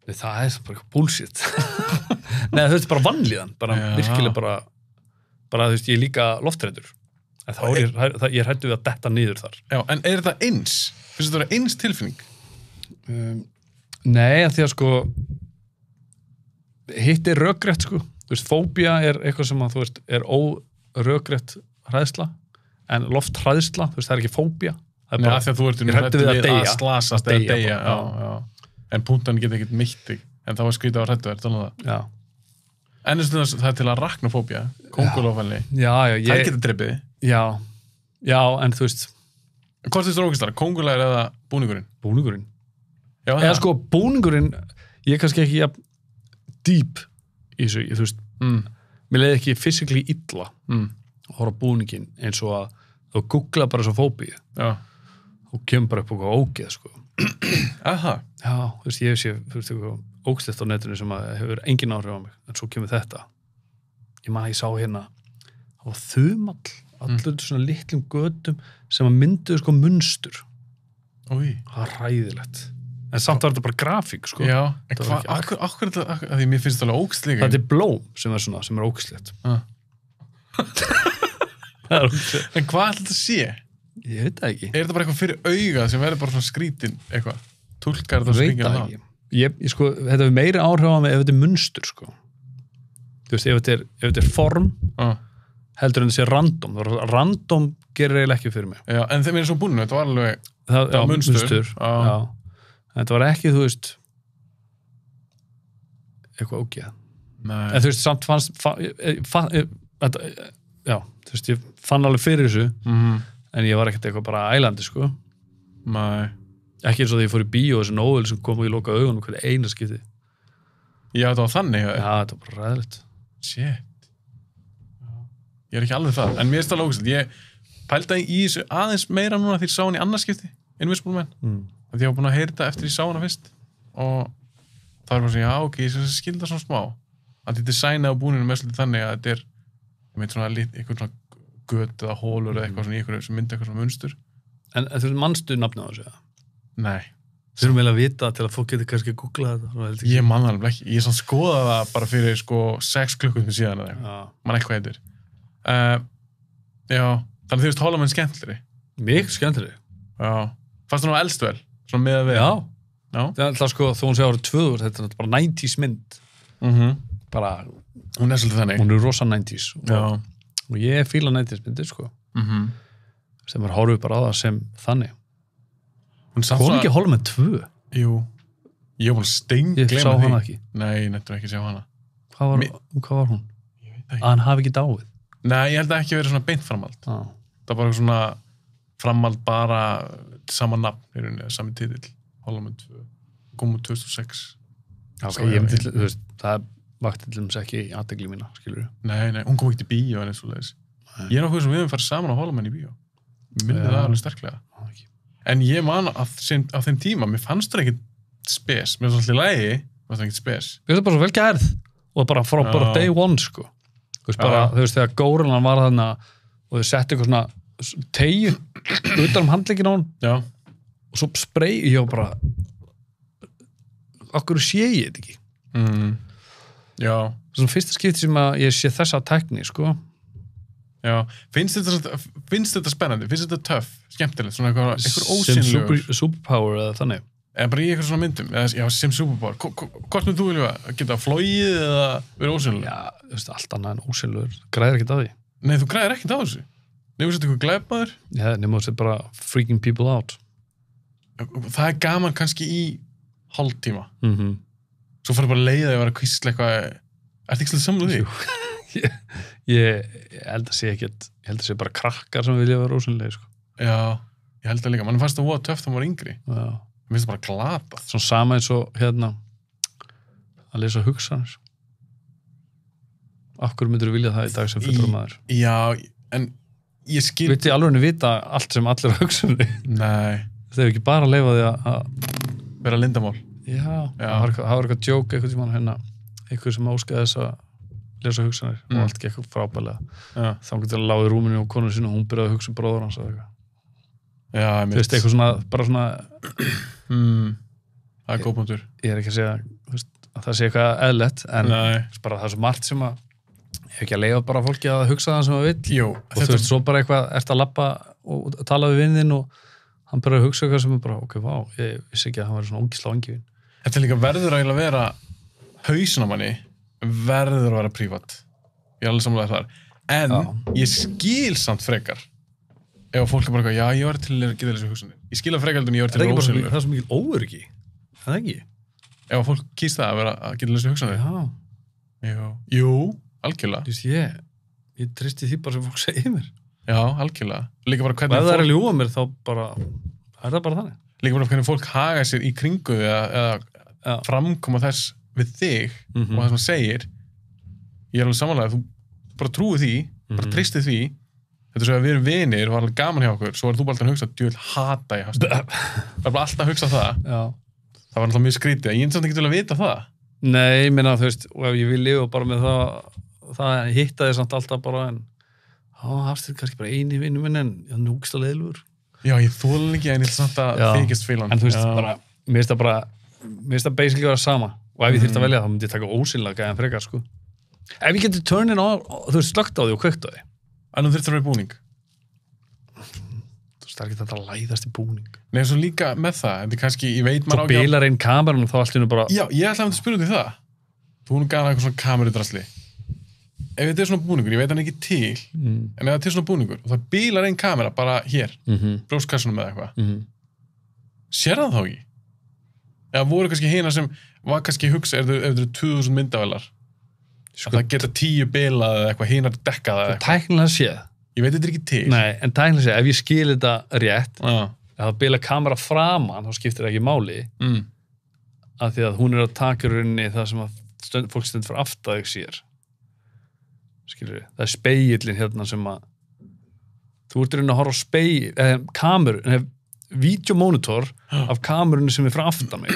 Nei, það bara eitthvað bullshit. Nei, þú veist, bara vanlíðan, bara virkilega bara þú veist, ég er líka lofthræddur. En þá ég hræddu við að detta niður þar. Já, en er þetta eins? Finnst þetta vera eins tilfinning? Nei, því að sko hitt er rökrétt sko. Þú veist, fóbía er eitthvað sem að þú veist er órökrétt hræðsla en lofthræðsla, þú veist, það er ekki fóbía. Nei, af því að þú ert hræddur við að slasast eða deyja. Já. En punktan getur ekkert meitt þig. En það var skrítið að hræddu þér, þannig að Já. En það er til að arachnofóbía, kóngulófælni. Já. Það getur dreipið þig. Já, en þú veist Hvort er ógeðslegra, kóngulær eða búningurinn? Búningurinn. Já, eða sko, búningurinn, ég er kannski ekki deep í þessu, þú veist, mér leiði ekki physically illa að horfa búningin eins og að þú googla bara svo fóbíu. Já. Og kemur bara upp okkur ógeð, sko. Aha. Já, þú veist, ég sé, þú veist, eitthvað ógeðslegt á netinu sem að hefur engin áhrif á mig, en svo kemur þetta. Ég sá hérna, það var þumall, allur svona litlum götum sem að mynduðu sko munstur. Új. Það var ræðilegt. En samt var þetta bara grafík, sko. Já, en akkur því mér finnst þetta alveg ógeðslegt. Það er blóm sem er ógeðslegt. Það er ógeðslegt. En hvað ætla þetta að sé? Ég veit það ekki. Er þetta bara eitthvað fyrir auga sem verður bara svona skrítin eitthvað? Túlkar þetta springir á það? Ég sko, þetta er meiri áhrif á mig ef þetta er munstur, sko. Þú veist, ef þetta er form, heldur en þessi random. Random gerir eiginlega ekki fyrir mig. Já, en þeim er svo búinu, þetta var alveg munstur. Já. Þetta var ekki, þú veist, eitthvað ógeð. Nei. En þú veist, samt þú veist, ég fann alveg fyrir þessu, en ég var ekkert eitthvað bara ælandi, sko. Nei. Ekki eins og því ég fór í bíó þessu nóvel sem kom og ég lokaði augunum hvernig eina skipti. Já, þetta var þannig? Já, þetta var bara ræðilegt. Shit. Ég er ekki alveg það, en mér er þetta lókist. Ég pældaði í þessu aðeins meira núna því ég sá hann í annarskipti, Invisible Man. Því ég var búin að heyra þetta eftir ég sá hana fyrst og það var bara svona, já, ok, ég skilda svona smá að þetta designaði á búninu með svolítið þannig að þetta er ég veit svona eitthvað svona göt eða hólur eða eitthvað svona í eitthvað sem myndi eitthvað svona munstur. En þú veist, manstu nafnið á þessu? Nei. Þurfum vel að vita til að fólk getur kannski að googla þetta. Ég man alveg ekki. Ég sann skoðaði það bara fyrir sko 6 klukkutíma síðan eða eitthvað. Man eitthvað heitir. Já, þannig þú veist Hólamenn skemmtleri. Mikið skemmtleri. Já. Fannst hún á elstu vel? Svona með að við. Já. Það er sko, þó hún sé árið 2000, þetta er bara 90s mynd. Bara, hún er svolítið þannig. Hún er rosa 90s. Já. Og ég fíla 90s myndir, sko. Sem er horfið bara á það sem þannig. Hún ekki að Hólamenn 2? Jú. Ég var stein gleyma því. Ég sá hana ekki. Nei, nettur ekki að sjá hana. Hvað var hún? Ég veit ekki. Að hann hafi ekki dáið? Nei, ég held að ekki verið svona beint framhald. Það var bara svona framhald bara sama nafn í rauninni, sami titill Hólamenn 2, kom úr 2006. Ok, ég myndi, þú veist, það vakti til þess ekki í athygli mína, skilur þú? Nei, hún kom ekki í bíó en eins og leiðis. Ég er nokkuð sem við höfum farið saman á Hólamenn í bíó. Mér myndi það alveg sterklega. En ég man á þeim tíma, mér fannst það ekkert spes. Mér fannst alltaf í lagi, mér fannst það ekkert spes. Mér finnst það bara svo vel gærð og bara frá bara day one, sko. Þú veist, bara, þú veist, þegar górillan var þarna og þau settu eitthvað svona teygju utan handlegginn á hún. Já. Og svo ég var bara okkur sé ég þetta ekki. Já. Svona fyrsta skipti sem að ég sé þessa tækni, sko. Já. Finnst þetta spennandi? Finnst þetta töff? Skemmtilegt? Svona eitthvað ósynlegur? Sem superpower eða þannig? Eða bara í eitthvað svona myndum? Já, sem superpower. Hvort með þú vilja geta flogið eða vera ósynlegur? Já, þú veist, allt annað en ósynlegur. Græðir ekkert á því. Nei, þú græðir ekkert á þessu. Nefnum þetta eitthvað glæpaður? Já, nefnum þetta bara freaking people out. Það er gaman kannski í hálftíma. Svo fyrir bara leiða að vera að kvistla eitthvað. Ertu ekki svolítið samluð því? Ég held að sé ekkert, ég held að sé bara krakkar sem vilja vera ósynlegir, sko. Já, ég held að líka. Man fannst það voða töff þegar maður var yngri. Já. Mér finnst það bara glatað. Svona sama eins og hérna að lesa hugsanir. Af hverju myndirðu vilja það í dag sem fullorðinn maður? Já, en ég skil... Viltu í alveg vita allt sem allir hugsanir? Nei. Það er ekki bara að leyfa því að vera lindamál. Já. Það var eitthvað joke, eitthvað tímann hérna, eitthvað sem óskaði þess að lesa hugsanir og allt gekk frábælega. Þá getur það láði rúminu og konur sín og hún byrjaði að hugsa bróður hans eða eitthvað. Já, þú veist, eitthvað svona, bara svona það góð punktur. Ég ekki að segja, þú veist, að það sé eitthvað eðlilegt, en bara það er svo margt sem að ég ekki að leiða bara fólki að hugsa það sem það vill. Jú, og þú veist, svo bara eitthvað, ert að labba og tala við vinnin og hann byrjar að hugsa eitthvað sem er bara, ok, vá, ég vissi ekki að hann var svona ógeðslega vangifinn. Þetta líka verður að vera hausinn á manni, verður að vera prívat. Ég alveg samlega þar. En ég skil samt frekar ef fólk bara eitthvað, já, ég var til að geta þessu hugsanir. Ég skil að frekar en ég var til að ósynlur. Það er svo mikil óöryggi. Það ekki? Ef fólk kýst það að geta þessu hugsanir. Jú, algjörlega. Ég tristi því bara sem fólk segir mér. Já, algjörlega. Líka bara hvernig ef það er að ljúga mér, þá bara er það bara þannig. Líka bara hvernig fólk haga sér í kringu eða framkoma þess við þig og það sem það segir. Ég er alveg samanlega að þú bara trúi því, bara tristi því. Þetta er svo að við erum vinir og var alveg gaman hjá okkur, svo er þú bara alltaf að hugsa, djúvel hata ég hafstu. Það er bara alltaf að hugsa það. Já. Það var alltaf mjög skrítið. Ég er samt ekki til að vita það. Nei, ég meina, þú veist, og ef ég vil lifa bara með það hittaði samt alltaf bara, en hafstu kannski bara eini vinnu minn en núgsta leiðlugur. Já, ég þóla ekki en ég ætla samt að þykist fílan. En þú veist, bara, mér finnst það basically vera sama. Og ef ég þyrfti að velja, þá myndi ég taka ósynlega en frekar, sko. Ef ég geti turnin á, þú veist, slögt á því og kveikt á því. En þú þurftir að vera í búning. Þú veist, það er ekki þetta að læðast í búning. Nei, svo líka með það, en það er kannski, ég veit maður á ekki... Þú bilar einn kameran og þá allt innu bara... Já, ég ætla að spyrja út í það. Þú nú gana eitthvað svona kamerudrasli. Ef þetta er svona búningur, ég veit hann ekki til, en ef þetta er svona búningur, og það bilar einn kamera bara hér, brjóstkassunum með eitthvað, sér það þá ekki? Eða voru kannski hina sem var kannski hugsa, ef þetta eru 2000 myndavélar, að það geta 10 bilað eða eitthvað, hinar dekkað eða eitthvað. Tæknilega séð. Ég veit þetta er ekki til. Nei, en tæknilega séð, ef ég skil þetta rétt, ef það bila kamera framan, þá skiptir það ekki máli, af því að hún er að taka rauninni það sem að fólk stendur fyrir aftan þig sér. Skilur við, það er spegillin hérna sem að þú ert rauninni að horfa á kameru, vídeomonitor af kamerunni sem er frá aftan mig.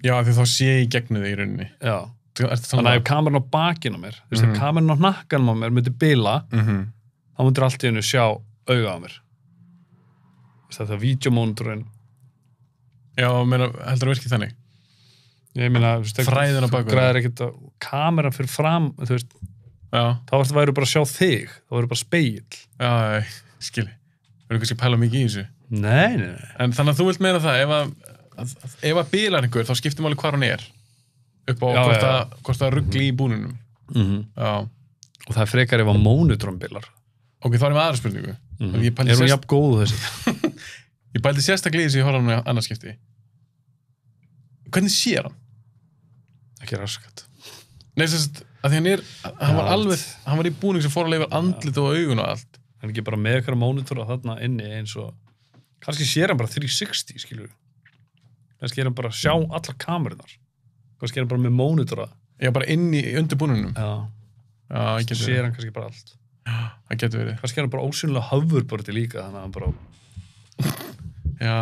Já, því þá sé ég gegnum þig í rauninni. Já. Þannig að ef kameran á bakinu á mér, þú veist, ef kameran á hnakkanum á mér myndi bila, þá myndir allt í hennu sjá auga á mér. Þetta er vídeomonitorinn. Já, heldur það virkið þannig? Ég meina, fræðina baku. Græðir ekkert að kameran fyrir fram, þú veist, þá væru bara að sjá þig, þá væru bara spegill. Já, skilji. Verður kannski að pæla mikið í þessu. Nei. En þannig að þú vilt meina það, ef að bilar einhver, þá skiptir máli hvar hann er. Upp á hvort það ruggli í búninum. Já. Og það er frekar ef að mónitron bilar. Ok, þá erum við aðra spurningu. Er hún jafn góð þessi? Ég bældi sérstaklega í þessu í horfanum í annarskipti. Hvernig sér hann? Ekki raskat. Nei, þess að því hann var í búning sem fór að leifa andlit og augun og allt. Hann er ekki bara með eitthvað mónitora þarna inni eins og... Kannski sér hann bara 360, skilur við. Kannski er hann bara að sjá allar kamerunar. Kannski er hann bara með mónitora. Já, bara inni undir búningnum. Já, ég getur verið. Sér hann kannski bara allt. Já, það getur verið. Kannski er hann bara ósynlega höfurborti líka, þannig að hann bara... Já.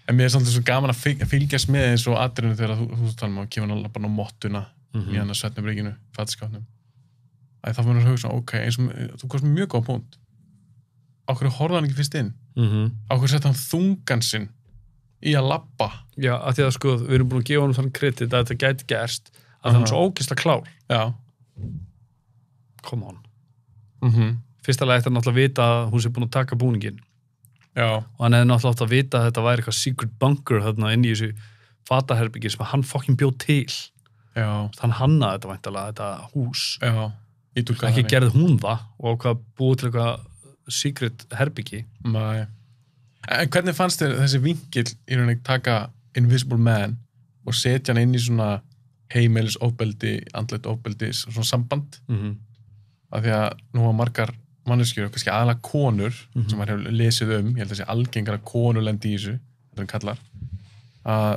En mér er svolítið svo gaman að fylgjast með eins og atriðinu þegar þú talum að kemur hann bara á mottuna í hann að Svefnabrygginu, fataskápnum. Það fyrir að hugsa, ok, eins og þú komst með mjög góð punkt. Á hverju horfði hann ekki fyrst inn? Á hverju sett hann þungan sinn í að labba? Já, af því að sko, við erum búin að gefa hann þannig kredit að þetta gæti gerst, að hann er svo ógeðslega klár. Já. Come on. Fyrsta lagi ætti hann náttúrulega að vita að hún sé búin að taka búninginn. Já. Og hann hefði náttúrulega átt að vita að þetta væri eitthvað secret bunker þarna inn í þessu fataherbyggi sem hann fucking bjóð til. Já. Hann hannaði þetta væntanlega, þetta hús. Já. Ekki gerði hún það og hvað búið til eitthvað secret herbyggi. Nei. En hvernig fannst þér þessi vinkill í rauninni taka Invisible Man og setja hann inn í svona heimilisofbeldi, andlegt ofbeldi, svona samband? Af því að nú var margar manneskjur, kannski aðalega konur sem maður hefur lesið ég held að sé algengara konur lendi í þessu, þetta er kallar, að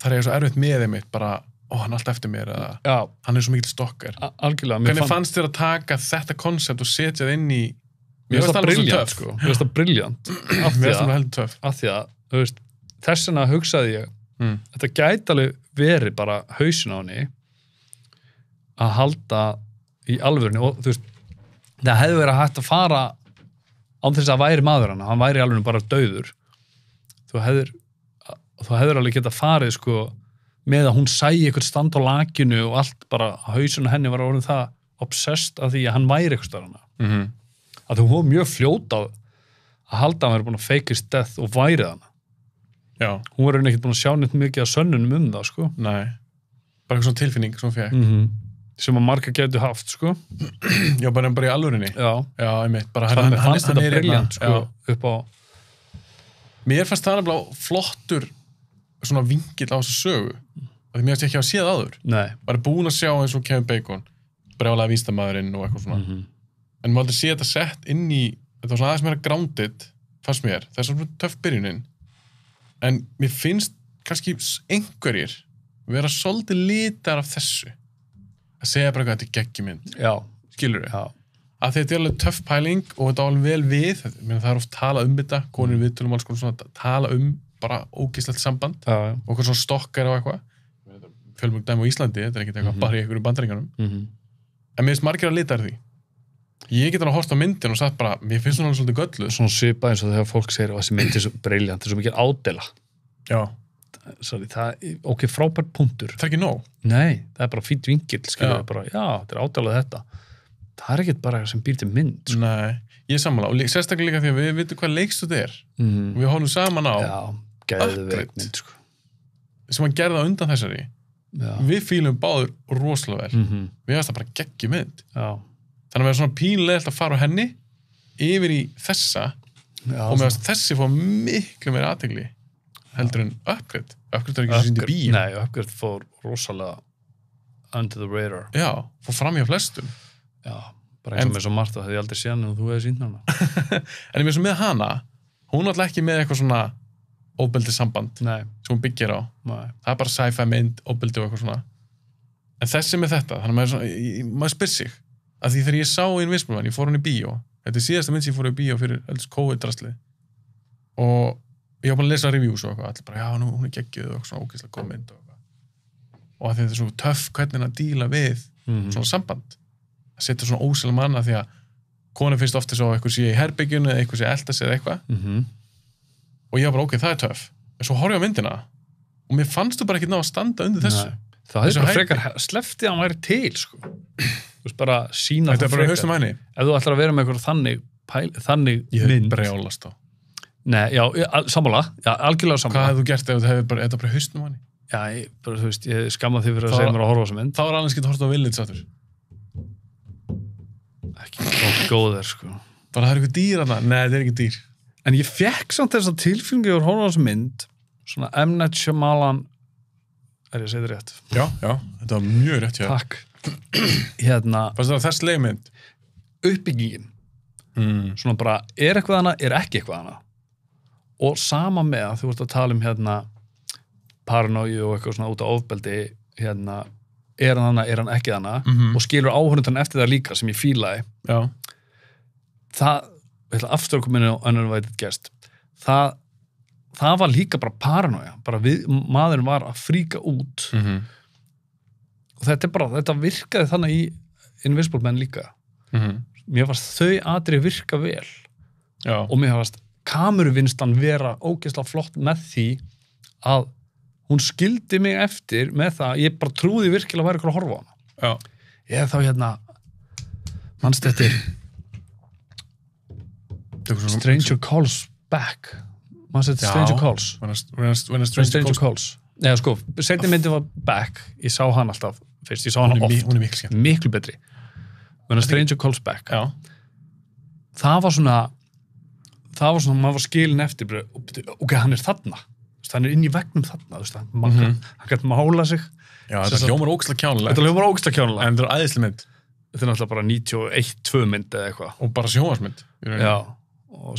það er svo erfitt með þeim eitt bara hann er alltaf eftir mér, eða hann er svo mikill stokkar. Algjörlega. Hvernig fannst þér að taka þetta koncept og setja það inn í... Mér finnst það brilljant, sko. Mér finnst það brilljant. Mér finnst það heldur töff. Af því að, þú veist, þess vegna hugsaði ég þetta gæti alveg verið bara hausinn á henni að halda í alvörunni og þú veist, það hefði verið hægt að fara án þess að væri maður hann væri í alvörunni bara dauður þú hefðir alveg getað farið sko með að hún sæi eitthvað stand á lakinu og allt bara hausinn á henni var orðin það obsessed af því að hann væri eitthvað starfana að þú var mjög fljót að halda að hann væri búin að fake his death og værið hana Já. Hún var ekkert búin að sjá neitt mikið að sönnunum það, sko. Nei. Bara eitthvað svona tilfinning sem hún fekk. Sem að marga getur haft, sko. Já, bara í alvörinni. Já. Já, einmitt. Bara hann fannst þetta briljant, sko, upp á... Mér fannst það nefnilega flottur svona vingill á þessu sögu. Því mér fannst ég ekki að séð áður. Nei. Bara búin að sjá eins og Kevin Bacon, brjálega vísindamaðurinn og eitthvað svona. En maður aldrei sé þetta sett inn í, þetta var svona aðeins meira grounded, fannst mér. Það er svona töff byrjunin. En mér finnst kannski einhverjir vera svolítið litar af þessu. Að segja bara eitthvað, þetta er geggjumynd. Já. Skilur við? Já. Að þetta er alveg töff pæling og þetta er alveg vel við. Það er oft talað þetta, konur viðtölum alls konar svona, tala bara ógeðslegt samband. Já. Og eitthvað svona stokkar og eitthvað. Fjölmörg dæmi á Íslandi, þetta er ekkert eitthvað bara í einhverju bandaríkjunum. En mér finnst margir að litar því. Ég get alveg að horfa á myndin og sagt bara, mér finnst hún alveg svolítið gölluð. Svona svipað eins og þegar fólk segir að þessi mynd er svo briljant, það er svo mikið ádela. Já. Sorry, ok, frábær punktur. Það er ekki nóg. Nei, það er bara fínt vingill, skilur við bara, já, þetta er ádelað þetta. Það er ekkert bara sem býr til mynd. Sko. Nei, ég er sammála. Og sérstaklega líka því að við vitum hvað leikstu þetta er. Og við horfum saman á. Já, geðveik mynd, sko. Sem hann gerði á undan þessari. Já. Við fílum báður rosalega vel. Við varst það bara geggjum mynd. Já. Þannig að vera svona pínlegilegt að fara á henni yfir í þessa og með þessi fór miklu meira athygli heldur en Upgrade. Upgrade er ekki svo sýnd í bíó. Nei, Upgrade fór rosalega under the radar. Já, fór fram hjá flestum. Já, bara eins og með svo margt það hefði ég aldrei séð en þú hefði sýnt hana. En ég veist með hana, hún er alltaf ekki með eitthvað svona ofbeldið samband sem hún byggir á. Nei. Það er bara sci-fi mynd, ofbeldið og eitthvað svona. En þessi með þetta, þannig að maður spyr sig að því þegar ég sá Invisible Man, ég fór hún í bíó. Þetta er síðasta mynd sem ég fór í bíó fyrir COVID-drastlið. Og ég var bara að lesa reviews og eitthvað. Allir bara, já, nú, hún er geggjuð og svona ógeðslega góð mynd og eitthvað. Og að þetta er svo töff hvernig að díla við svona samband. Að setja svona ósæla manna því að konu finnst ofta svo eitthvað sé í herbyggjunu eða eitthvað sé elda sig eða eitthvað. Og ég var bara, ok, það er töff. En svo horfði ég á myndina og mér fannst þú bara ekki ná að standa undir þessu. Það hefði bara frekar sleftið að hann væri til, sko. Þú veist bara sína það frekar. Þetta er bara haustum henni. Ef þú ætlar að vera með eitthvað þannig ég mynd. Ég brjálast á. Nei, já, sammála. Já, algjörlega sammála. Hvað hefði þú gert ef þú hefði bara, þetta bara haustum henni? Já, bara, þú veist, ég skamma þig fyrir að segja mér að horfa á þessa mynd. Þá var alveg skilt að horfa á Village aftur. Ekki góðir, sko. Bara það er eitthvað dýr þarna. Nei, þetta er ekki dýr. En ég fekk samt þess að tilfengi að horfa á þessa mynd, svona M. Night Shyamalan. Er ég að segja þetta rétt? Já, þetta var mjög rétt, já. Takk. Fannst það þess leikmynd? Uppbyggingin. Svona bara, er eitthvað hana, er ekki eitthvað hana. Og sama með að þú ert að tala um paranóju og eitthvað svona út á ofbeldi, er hann ekki hana, og skilur áhörundan eftir það líka sem ég fílaði. Já. Það, aftur að koma inn á Uninvited Guest, það var líka bara paranója, bara maðurinn var að fríka út og þetta virkaði þannig í Invisible Man líka. Mér fannst þau atriði virka vel. Já. Og mér fannst kameruvinnslan vera ógeðslega flott með því að hún skildi mig eftir með það, ég bara trúði virkilega að væri ykkur að horfa á hana. Já. Ég mannst eftir Stranger Calls Back. Mannst eftir Stranger Calls. When a Stranger Calls. Nei, sko, seinni myndi var Back. Ég sá hann alltaf fyrst, ég sá hann oft. Hún er miklu skemmt. Miklu betri. When a Stranger Calls Back. Já. Það var svona, maður var skilin eftir, ok, hann er þarna. Hann er inn í veggnum þarna, hann gæti mála sig. Já, þetta hljómar ógeðslega kjánulega. Þetta hljómar ógeðslega kjánulega. En þetta er æðisleg mynd. Þetta er náttúrulega bara 91-2 mynd eða eitthvað. Og bara sjónvarsmynd. Já. Og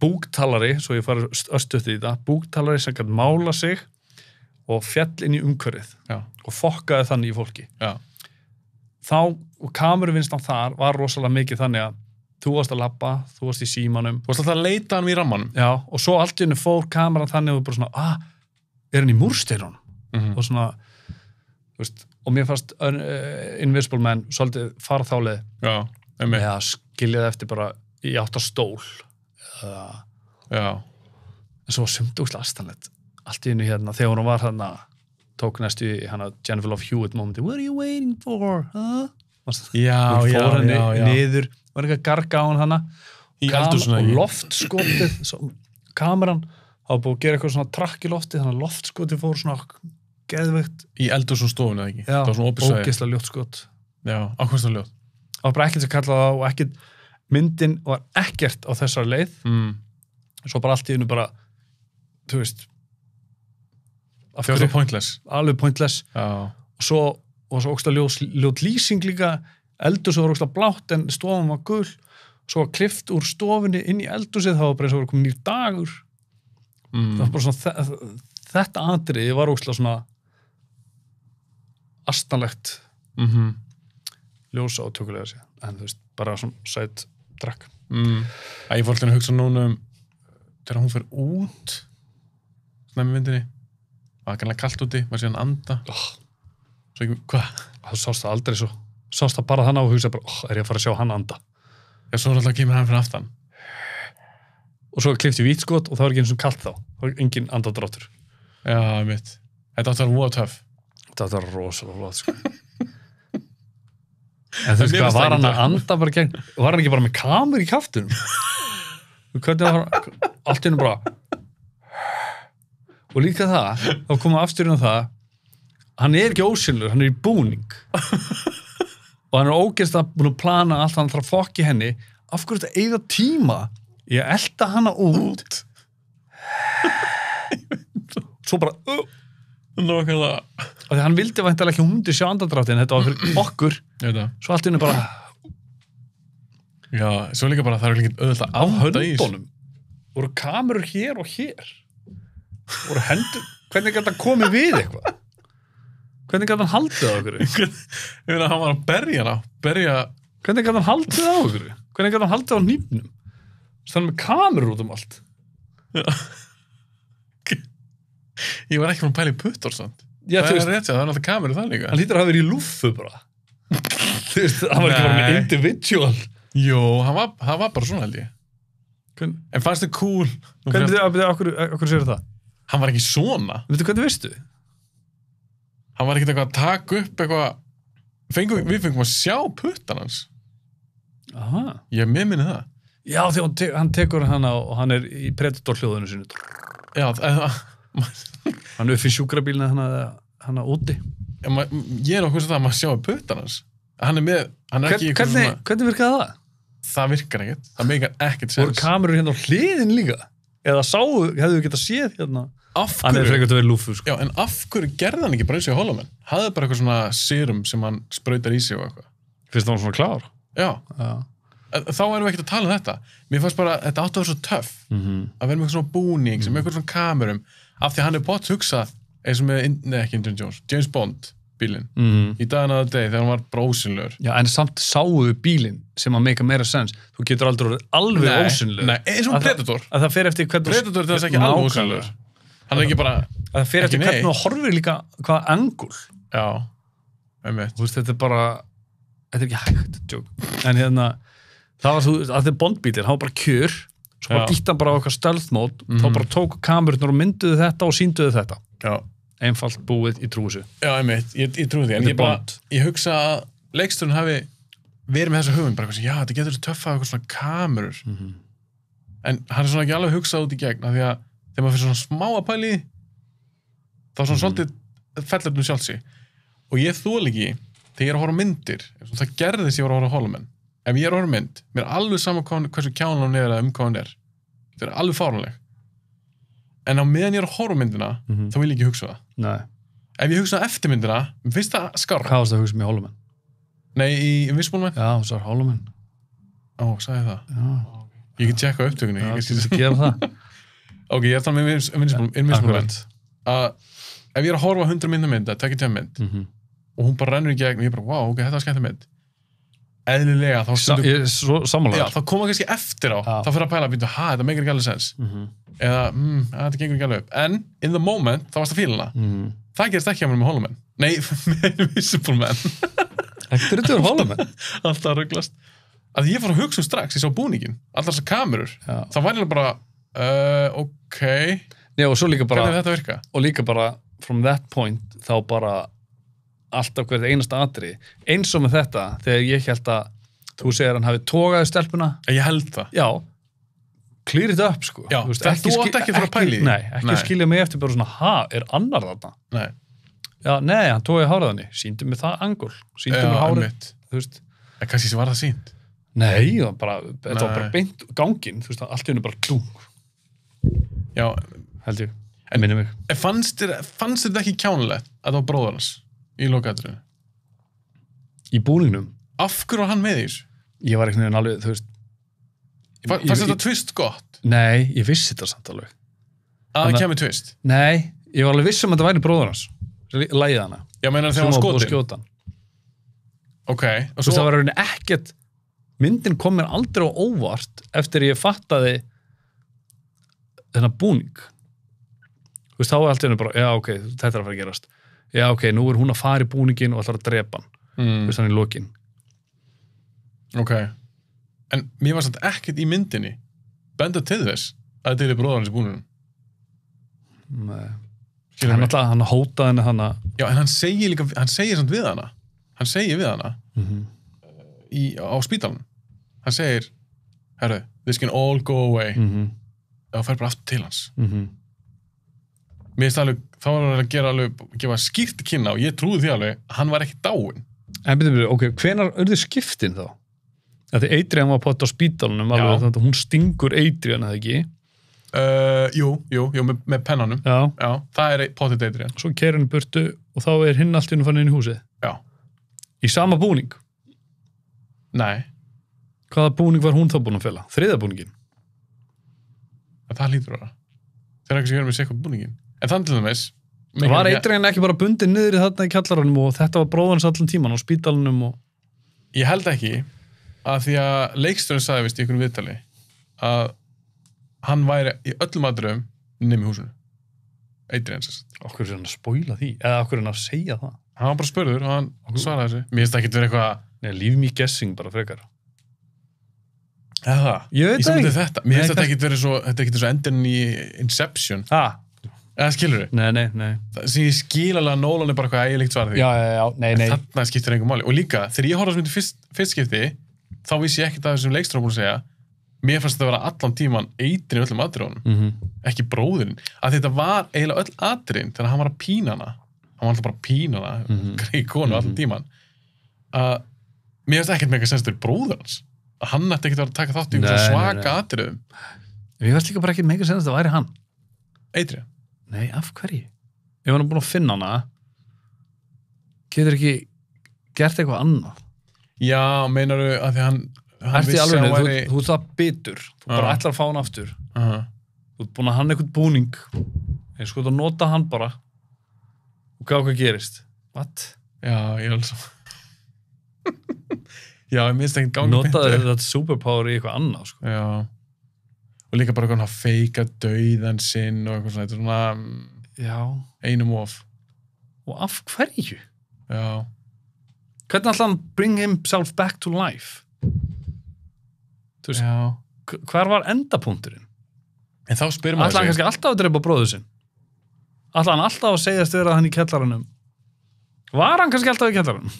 búktalari, svo ég fari östuðt í það, búktalari sem gæti mála sig og fjall inn í umhverfið. Já. Og fokkaði þannig í fólki. Já. Þá, og kameruvinnslan þar var rosalega mikið þannig að þú varst að labba, þú varst í símanum. Þú varst alltaf að leita hann í rammanum. Já, og svo allt í hennu fór kameran þannig og bara svona, er hann í múrsteinunum? Og svona, þú veist, og mér fannst Invisible Man svolítið fara þá leið. Já, með að skilja það eftir bara í átt á stól. Já. En svo var sumt óslega astanlegt. Allt í hennu hérna, þegar hún var hérna, tók næstu í hana Jennifer Love Hewitt momenti, what are you waiting for, huh? Já. Niður, var eitthvað garga á hann hana og loftskotið kameran, það var búið að gera eitthvað svona trakk í loftið, þannig að loftskotið fór svona geðveikt í eldhús og stofun, eða ekki? Já, ógeðslega ljótt skot. Já, ákvæmst ljótt. Það var bara ekkert sem kallaði það og ekkert, myndin var ekkert á þessar leið svo bara allt í einu bara þú veist alveg pointless og svo ógeðslega ljótt lýsing líka, eldhúsið var ógeðslega blátt en stofan var gul, svo var klift úr stofunni inn í eldhúsið, það var bara eins og var komin nýr dagur það var bara svona þetta atriði var ógeðslega svona astanlegt ljósa og tökulega sér, en þú veist, bara svona sætt drakk. Ég fór alltaf að hugsa núna þegar hún fer út með myndinni, það var kannski kalt úti, maður sé hann anda svo ekki, hvað? Þú sást það aldrei svo, sást það bara þannig og hugsa bara, er ég að fara að sjá hann anda? Já, svo alltaf kemur hann fyrir aftan. Og svo klippti vítskot og það var ekki eins og kalt þá, það var engin andadráttur. Já, mitt. Þetta átti að vera voða töff. Þetta átti að vera rosalega flott, sko. En þú veist hvað, var hann að anda bara gegn, var hann ekki bara með kamer í kjaftunum? Hvernig var allt í hennu bara og líka það, þá komum afstyrjun á það, hann er ekki ósynlegur, hann er í búning og hann er ógeðslega búin að plana allt, hann þarf að fokki henni, af hverju þetta eigða tíma í að elta hana út svo bara Nákvæmlega. Því hann vildi væntanlega ekki að hún myndi sjá andadráttin, þetta var fyrir okkur svo allt í henni bara Já, svo líka bara það er líka auðvitað á höndunum voru kamerur hér og hér voru hendur, hvernig gæti hann komið við eitthvað hvernig gæti hann haldið á okkur ég meina hann var að berja hvernig gæti hann haldið á okkur hvernig gæti hann haldið á hnífnum þannig með kamerur út allt Já ég var ekki frá að pæla í puttor samt Já, það er rétt að það er alltaf kamerur það líka hann hlýtur að hafa verið í lúffu bara þú veist, hann var ekki bara með individual Jó, hann var bara svona held ég en fannst þið cool okkur séu það? Hann var ekki svona Veitu hvernig veistu? Hann var ekkert eitthvað að taka upp eitthvað við fengum að sjá puttan hans Aha. Ég minni það Já, þegar hann tekur hana og hann er í Predator hljóðinu sinu Já, hann er upp í sjúkrabílina hana úti ég er okkur svo það að maður sjá puttan hans hann er ekki hvernig virkaði það? Það virkar ekkert, það meikar ekkert sens voru kamerur hérna á hliðin líka eða hefðu við getað séð hérna hann er frekar að vera lúfu sko. Já, en af hverju gerði hann ekki bara eins og Hollow Man hafði bara eitthvað svona serum sem hann sprautar í sig og eitthvað finnst það var svona klár? Já. Þá erum við ekkert að tala um þetta mér fannst bara, þetta átti að vera svo töff að vera með eitthvað svona búning sem eitthvað svona kamerum af því að hann er bótt hugsað eins og með, ekki Indiana Jones, James Bond bílinn, í daginn að degi þegar hann var bara ósynlegur. Já, en samt sáuðu bílinn sem að make meira sense, þú getur aldrei alveg ósynlegur. Nei, eins og Predator. Að það fer eftir hvernig Predator er þess ekki alveg ósynlegur. Hann er ekki bara að það fer eftir hvernig þú horfir líka hvaða angul. Já, einmitt. Þú veist, þetta er bara þetta er ekki hægt, joke. En hérna, það var þú, að þetta er Bond-bílinn, hann var bara kjör, svo bara dýtt hann bara á eitthvað stealth mode, þá bara tóku kamerunnar og mynduðu þetta og sýnduðu þetta. Já. Einfalt búið í trúsu. Já, einmitt, ég trúi því, en ég hugsa að leiksturinn hafi verið með þessa hugmynd, bara eitthvað, já, þetta getur töffað eitthvað svona kamerur. En hann er svona ekki alveg hugsað út í gegn, af því að þegar maður fyrir svona smá að pæli, þá svona svolítið fellur sjálft sig. Og ég þól ekki, þegar ég er að horfa myndir, það gerðist ég var að horfa Hollow Man. Ef ég er að horfa mynd, mér er alveg sama hversu kjánan hún er eða hvað hún er. Það er alveg fáránleg. En á meðan ég er að horfa myndina, þá vil ég ekki hugsa það. Nei. Ef ég hugsa eftir myndina, mér finnst það skárra. Hvað varst það að hugsa með Hollow Man? Nei, í Invisible Man? Já, það var Hollow Man. Ó, sagði ég það? Já. Ég get tjekka upptökunni. Já, ég get gera það. Ok, ég er þannig með Invisible Man. Að ef ég er að horfa 100 mynda mynd, að tekja 10 mynd, og hún bara rennur í gegn, og ég bara, wow, ok, þetta var skemmtileg mynd. eðlilega Sammálaður. þá koma kannski eftir á þá fyrir að pæla að býta, þetta meikir ekki alveg sens eða, þetta gengur ekki alveg upp en in the moment, þá varst það fíluna það gerist ekki að mér með Hollow Man nei, með Invisible Man Ekkert er þetta Hollow Man alltaf rugglast að ég fór að hugsa strax, ég sá búningin allar þessar kamerur, þá var ég bara ok Já, og svo líka bara, hvernig þetta virka? Og líka bara, from that point þá bara alltaf hvert einasta atriði eins og með þetta, þegar ég held að þú segir hann hafi tógaði stelpuna ég held það já, clear it up sko já, þú átt ekki að fara að pæla í nei, ekki skilja mig eftir bara svona er annar þarna? Nei já, nei, hann tógaði háraðinni, sýndi mig það angul sýndi mig hárið, þú veist en kannski sem var það sýnd nei, þetta var bara beint gangin þú veist, allt í hennu bara klung já, held ég, minni mig en fannst þetta ekki kjánulegt að það var bróðar hans í lokaðatriðinu? Í búningnum? Af hverju var hann með í þessu? Ég var einhvern veginn alveg, þú veist... Fannst þetta twist gott? Nei, ég vissi þetta samt alveg. Að það kemur twist? Nei, ég var alveg viss að þetta væri bróður hans. Lægið hana. Já, meina þegar hann var skotinn. Ok. Þú veist, það var rauninni ekkert... Myndin kom mér aldrei á óvart eftir ég fattaði þennan búning. Þú veist, þá var allt í hennu bara, já, ok, þetta er að fara að gerast. Já, ok, nú er hún að fara í búningin og ætlar að drepa hann. Þú veist, hann í lokin. Ok. En mér var samt ekkert í myndinni benda til þess að þetta er bróðar hans í búningunum. Nei. Hann hótaði henni hana. Já, en hann segir samt við hana. Hann segir við hana á spítalanum. Hann segir, herru, this can all go away. Og fer bara aftur til hans. Mér finnst alveg, þá var hann að gefa skýrt í kynna og ég trúi því alveg að hann var ekki dáinn. En byrju, ok, hvenær urðu skiptin þá? Því Adrian var pott á spítalunum alveg, þannig að hún stingur Adrian, eða ekki? Jú, með pennanum. Já, það er pottet Adrian. Svo keyrir hann í burtu og þá er hinn allt inn og fann inn í húsið? Já. Í sama búning? Nei. Hvaða búning var hún þá búin að fela? Þriðja búningin? Það lítur að það. Þeir ekki sem gerum við sér hvað búningin. En þannig til dæmis... Var Adrian ekki bara bundin niður í þarna í kjallaranum og þetta var bróðans allan tíman á spítalunum og... Ég held ekki að því að leikstjórinn sagði vist í einhverjum viðtali að hann væri í öllum atriðum nema í húsinu. Adrian sérst. Okkur er hann að spoila því? Eða okkur er hann að segja það? Hann var bara spurður og hann svaraði þessu. Mér finnst það ekki verið eitthvað... Nei, leave me guessing bara frekar. Eða ég veit það ekki. Mér finnst þetta ekki verið svo, þetta er ekki svo endurinn í Inception. Eða skilur þau? Nei. Það sem ég skil alveg að Nolan er bara eitthvað ægilegt svarði því. Já, nei. Þarna skiptir einhver máli. Og líka, þegar ég horfði á þessu myndi fyrst skipti, þá vissi ég ekkert að þessum leikstjóri búin að segja, mér fannst þetta að vera allan tíman Adrian öllum atriðunum, ekki bróðurinn. Að þetta var eiginlega öll atriðin, þegar hann var að pína hana, hann var alltaf bara að pína hana, greið konu allan tíman. Mér finnst ekkert með eitthvað senstur bróður hans. Að hann ætti ekkert að taka þátt í svaka atriðum. Mér finnst líka bara ekkert með eitthvað senstur að væri hann. Adrian. Nei, af hverju? Ef hann er búin að finna hana, getur ekki gert eitthvað annað? Já, meinaru að því hann vissi að væri... Þú er það bitur, þú bara ætlar að fá hann aftur. Þú er búin að hann eitthvað búning, eins og þú nota hann bara og gá hvað gerist. What? Já, ég alveg svo. Já, ég minnst ekkert gangi betur. Notaði þetta superpower í eitthvað annað, sko. Já. Og líka bara eitthvað feika dauðan sinn og eitthvað svona einum of. Og af hverju? Já. Hvernig ætla hann bring himself back to life? Þú veist, hver var endapunkturinn? En þá spyrir maður sig. Ætla hann kannski alltaf að drepa bróður sinn? Ætla hann alltaf að segjast vera hann í kjallaranum? Var hann kannski alltaf í kjallaranum?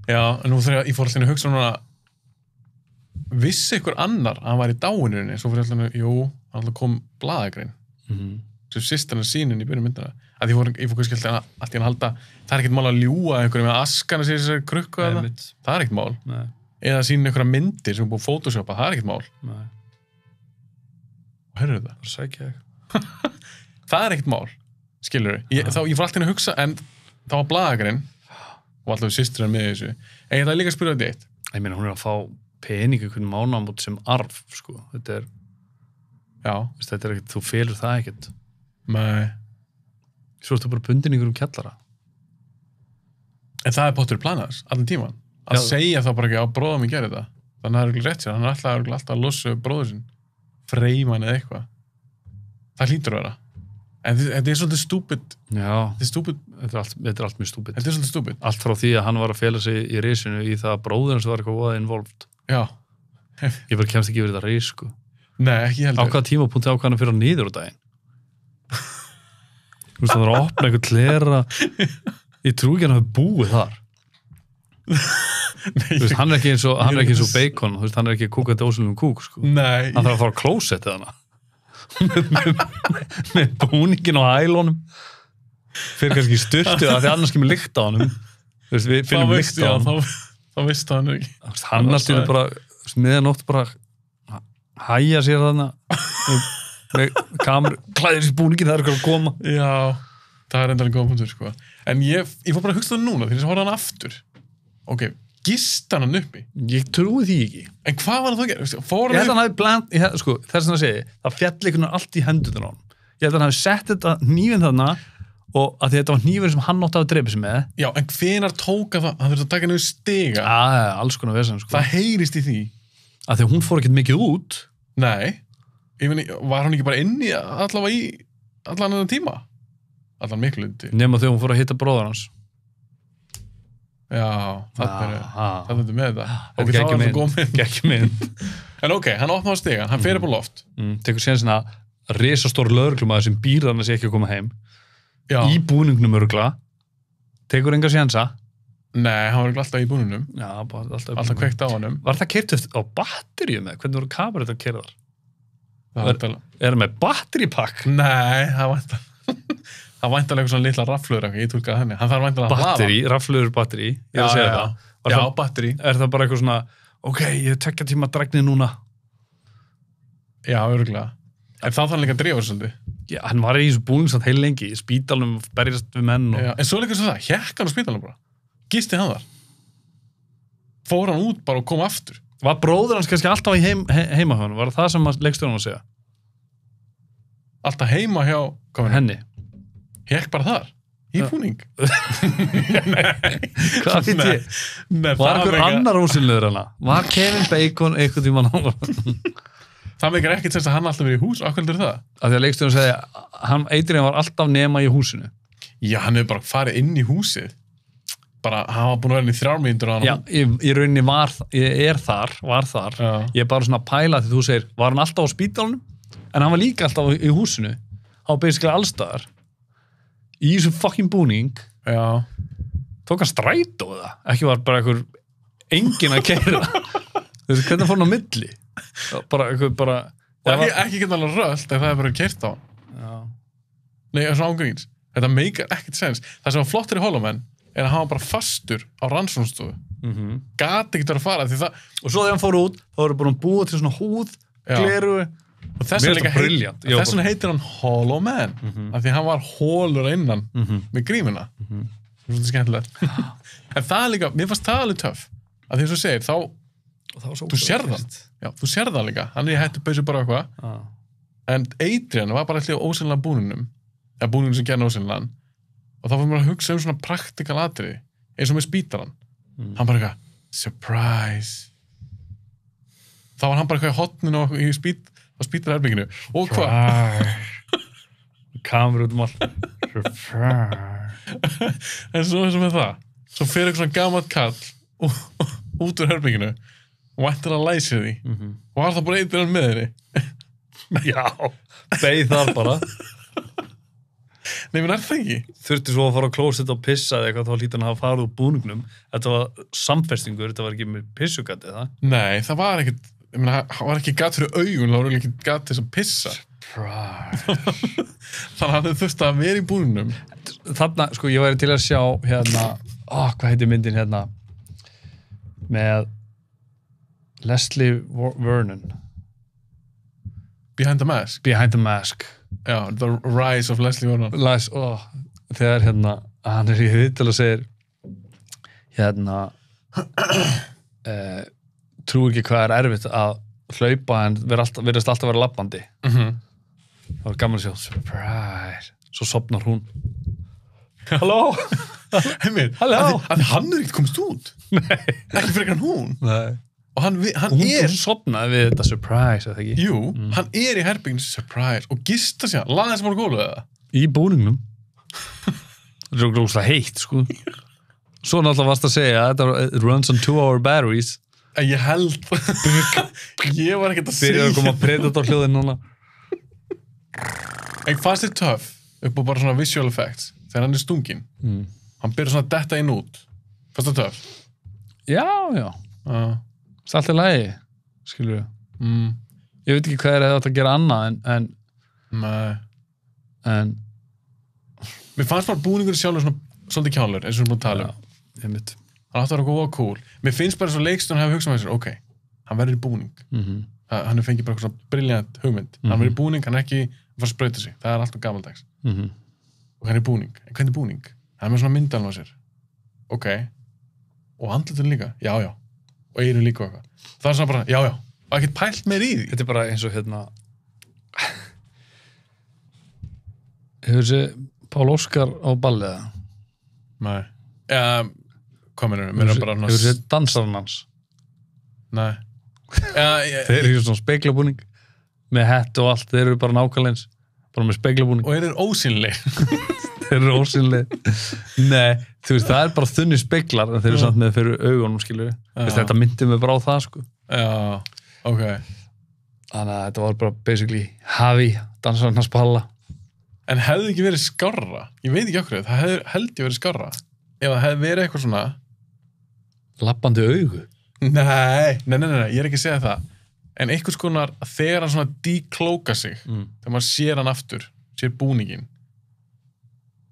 Já, en nú þegar ég fór alltaf að hugsa núna vissi ykkur annar að hann var í dáinurinn svo fyrir alltaf, hann alltaf kom blaðagrein sem sýstarnar sínin í byrjun myndina að ég fór kannski alltaf að halda það er ekkert mál að ljúga einhverjum með askana sér þessari krukku eða það er ekkert mál. Nei. Eða sína einhverja myndir sem er búin að photoshopa, það er ekkert mál. Nei. Og hörru þetta? Það sækja ekki. Það er ekkert mál, skilur ég fór alltaf að hugsa en það var blaðagrein og alltaf sýstarnar með þessu en ég ætla líka að spyrja þetta eitt. Ég meina hún er að fá pening einhvern mánamót sem arf, sko. Þetta er... Já. Þetta er ekkert, þú felur það ekkert. Nei. Svo ertu bara bundin ykkur kjallara. En það er pottur planaðs, allan tíman. að segja þá bara ekki á bróðum ég gerir þetta. Þannig að það er rétt sér, hann er alltaf að losa bróður sinn, freyman eða eitthvað. Það hlýtur að vera. En þetta er svolítið stúpid. Já. Þetta er stúpid. Þetta er allt mjög stúpid. Þetta er svolítið stúpid. Allt frá því að hann var að fela sig í risinu í það að bróður hans var eitthvað voða involved. Já. Ég bara kemst ekki yfir þetta ris, sko. Nei, ekki heldur. Á hvaða tímapunkti ákvað hann að fyrir á niður á daginn? Þú veist, það var að opna eitthvað klera. Ég trú ekki hann að hafa búið þar. Nei, þú veist, hann er ekki eins og bacon, þú veist, hann er ekki kúkandi ósynlegum kúk, sko. Nei. Hann þarf að fara á klósettið hana. með búningin á hælunum. Fyrir kannski í sturtu, af því annars kemur lykt á honum. Þú veist, við finnum lykt á honum. Þá vistu hann ekki. Hann alltaf bara, miðanótt bara hæja sér þarna með kameru, klæðir sér búningin, það er eitthvað að koma. Já, það er endalega góða punktur, sko. En ég fór bara að hugsa það núna, því að ég horfði hann aftur. Ok, gist hann uppi? Ég trúi því ekki. En hvað var það að gera? Ég held að hann hafi bland, sko, þess að segja, það fjall einhvern veginn allt í hendunar á hann. Ég held að hann hafi sett þetta hnífinn þarna og að þetta var hnífur sem hann átti að drepa sig með. Já, en hvenær tóka það? Hann þurfti að taka niður stiga. Alls konar vesen, sko. Það heyrist í því. Að því að hún fór ekkert mikið út. Nei. Var hann ekki bara inni allavega í allan þennan tíma? Allan miklu tíma. Nema þegar hún fór að hitta bróðar hans. Já, það er með þetta. Ok, það var það góð mynd. Ekki mynd. En ok, hann opnaði stiga, hann fer upp á loft. Tekur síðan svona risastór lögreglumæður sem býr þarna sé ekki að koma heim. Já. Í búningnum örgla. Tekur enga sénsa. Nei, hann var alltaf í búningnum. Já, alltaf kveikt á honum. Var það keyrt á batteríu með? Hvernig voru kamerur þetta keyrðar? Er það með batterípakk? Nei, það væntalega eitthvað svona litla raflur, ég tólkaði henni. Hann þarf væntalega að hlaða. Raflur batteri, ég er að segja það. Já, batteri. Er það bara eitthvað svona, ok, ég er 2 tíma dragnið núna? Já, örugglega. En þá þarf hann líka að drífa svolítið. Já, hann var í þessu búningsat heil lengi, í spítalnum, berjast við menn. Já, en svo líka svo það, hékk hann á spítalnum bara. Gisti hann þar. Fór hann út bara og kom aftur. Var bróður hans kannski alltaf í heima hjá hann? Var það sem leikstjórinn var að segja? Alltaf heima hjá henni? Hékk bara þar? Í búning? Hvað fyrir þið? Var einhver annar ósynlegur hana? Var Kevin Bacon eitthvað tíma náður? Það meikar ekkert sens að hann alltaf verið í hús. Hvað heldur það? Af því að leikstjórinn segja, Adrian var alltaf nema í húsinu. Já, hann hefur bara farið inn í húsið. Bara, hann var búin að vera inn í 3 mínútur. Já, í rauninni var þar. Já. Ég er bara svona að pæla því þú segir, var hann alltaf á spítalunum? En hann var líka alltaf í húsinu. Hann var basically allstaðar. Í þessum fucking búning. Já. Tók hann strætó það. Ekki var bara einhver enginn að keyra. Þú veist, hvernig fór hann á milli? Ekki geta alveg rölt ef það er bara keyrt á hann. Já. Nei, það er svona ángríns. Þetta meikar ekkert sens. Það sem var flottir í Hollow Man er að hann var bara fastur á rannsóknarstofu. Gat ekkert að fara því það... Og svo þegar hann fór út, þá voru búin að búa til svona húð, gleru. Og þess vegna heitir hann Hollow Man. Af því hann var hólur innan með grímuna. Það er svolítið skemmtilegt. En það er líka, mér fannst það alveg töff. Af því þú segir, þú sérð það. Já, þú sérð það líka. Hann er í hættu bauðsum bara eitthvað. En Adrian var bara alltaf ósynlega búningnum. Eða búningnum sem gerði ósynlegan. Og þá fór maður að hugsa svona praktikal atriði. Eins og með spítaran. Hann bara eitthvað, surprise. Þá var hann bara eitthvað í hotninu á spítarherbygginu. Og hvað? Kamer út all. Surprise. En svo eins og með það. Svo fer eitthvað svona gamalt kall út úr herbygginu og ættir að læsi því. Og var það bara eitthvað með henni. Já, beið þar bara. Nei, menn er það ekki? Þurfti svo að fara á klósett og pissa eða eitthvað, þá hlýtur hann að hafa farið úr búningnum. Þetta var samfestingur, þetta var ekki með pissugati, eða? Nei, það var ekkert, ég meina, það var ekki gat fyrir augun, það var ekki gat til þess að pissa. Surprise. Þannig að hann þurfti að vera í búningnum. Þarna, sko, ég væri til að sjá hérna, hvað heitir myndin hérna, með Leslie Vernon. Behind the Mask. Behind the Mask. Já, The Rise of Leslie Vernon. Þegar hérna, hann er í viðtal og segir hérna trú ekki hvað er erfitt að hlaupa en virðast alltaf vera labbandi. Það var gaman að sjá, surprise. Svo sopnar hún. Halló? Heimir, að hann ekkert komist út. Nei. Ekki frekar en hún. Nei. Og hann hún sopnaði við þetta surprise, eða ekki? Jú, hann í herbygginu surprise og gista sér, laði þess að gólfið það. Í búningnum. Það er gróslega heitt, sko. Svo náttúrulega varst að segja að þetta runs on 2-hour batteries. Ég held ég var ekkert að segja. Byrjaði að koma Predator hljóðin núna. En fannst þér töff upp á bara svona visual effects þegar hann stungin. Hann byrjar svona að detta inn út. Fannst það töff? Já. Það allt í lagi, skilur við. Ég veit ekki hvað er þetta að gera annað en mér fannst bara búningur sjálfur svona svolítið kjálur, eins og við búin að tala um. Ég veit. Hann átti að vera góð og cool. Mér finnst bara svo leikstjórn hafa hugsað með sér, ok, hann verður í búning. Hann fengið bara svona brilliant hugmynd. Hann verður í búning, hann ekki að fara að sprauta sig. Það er alltaf gamaldags. Og hann er í búning. En hvernig búning? Hann er með svona myndalm á sér. Ok. Og andlutin líka. Já. Og eyrun líka og eitthvað. Það er svona bara, já. Og ekkert pælt meir í því. Þetta er bara eins og hefur þessi Pál Óskar á balliða? Nei. Hvað meinarðu? Hefur þessi dansarinn hans? Nei. Þeir eru svona speglabúning með hett og allt, þeir eru bara nákvæmleins bara með speglabúning. Og þeir eru ósýnleg. Þeir eru ósýnleg. Nei, þú veist, það er bara þunni speglar en þeir eru samt með fyrir augunum, skilur við. Þetta myndi mig bara á það, sko. Já, ok. Þannig að þetta var bara basically hafi dansarinn hans palla. En hefði ekki verið skárra? Ég veit ekki okkur, það held ég verið skárra. Ef það hefði verið eitthvað svona lappandi augu. Nei, ég er ekki að segja það. En einhvers konar, þegar hann svona deklóka sig, þegar maður sér hann aftur, sér búningin,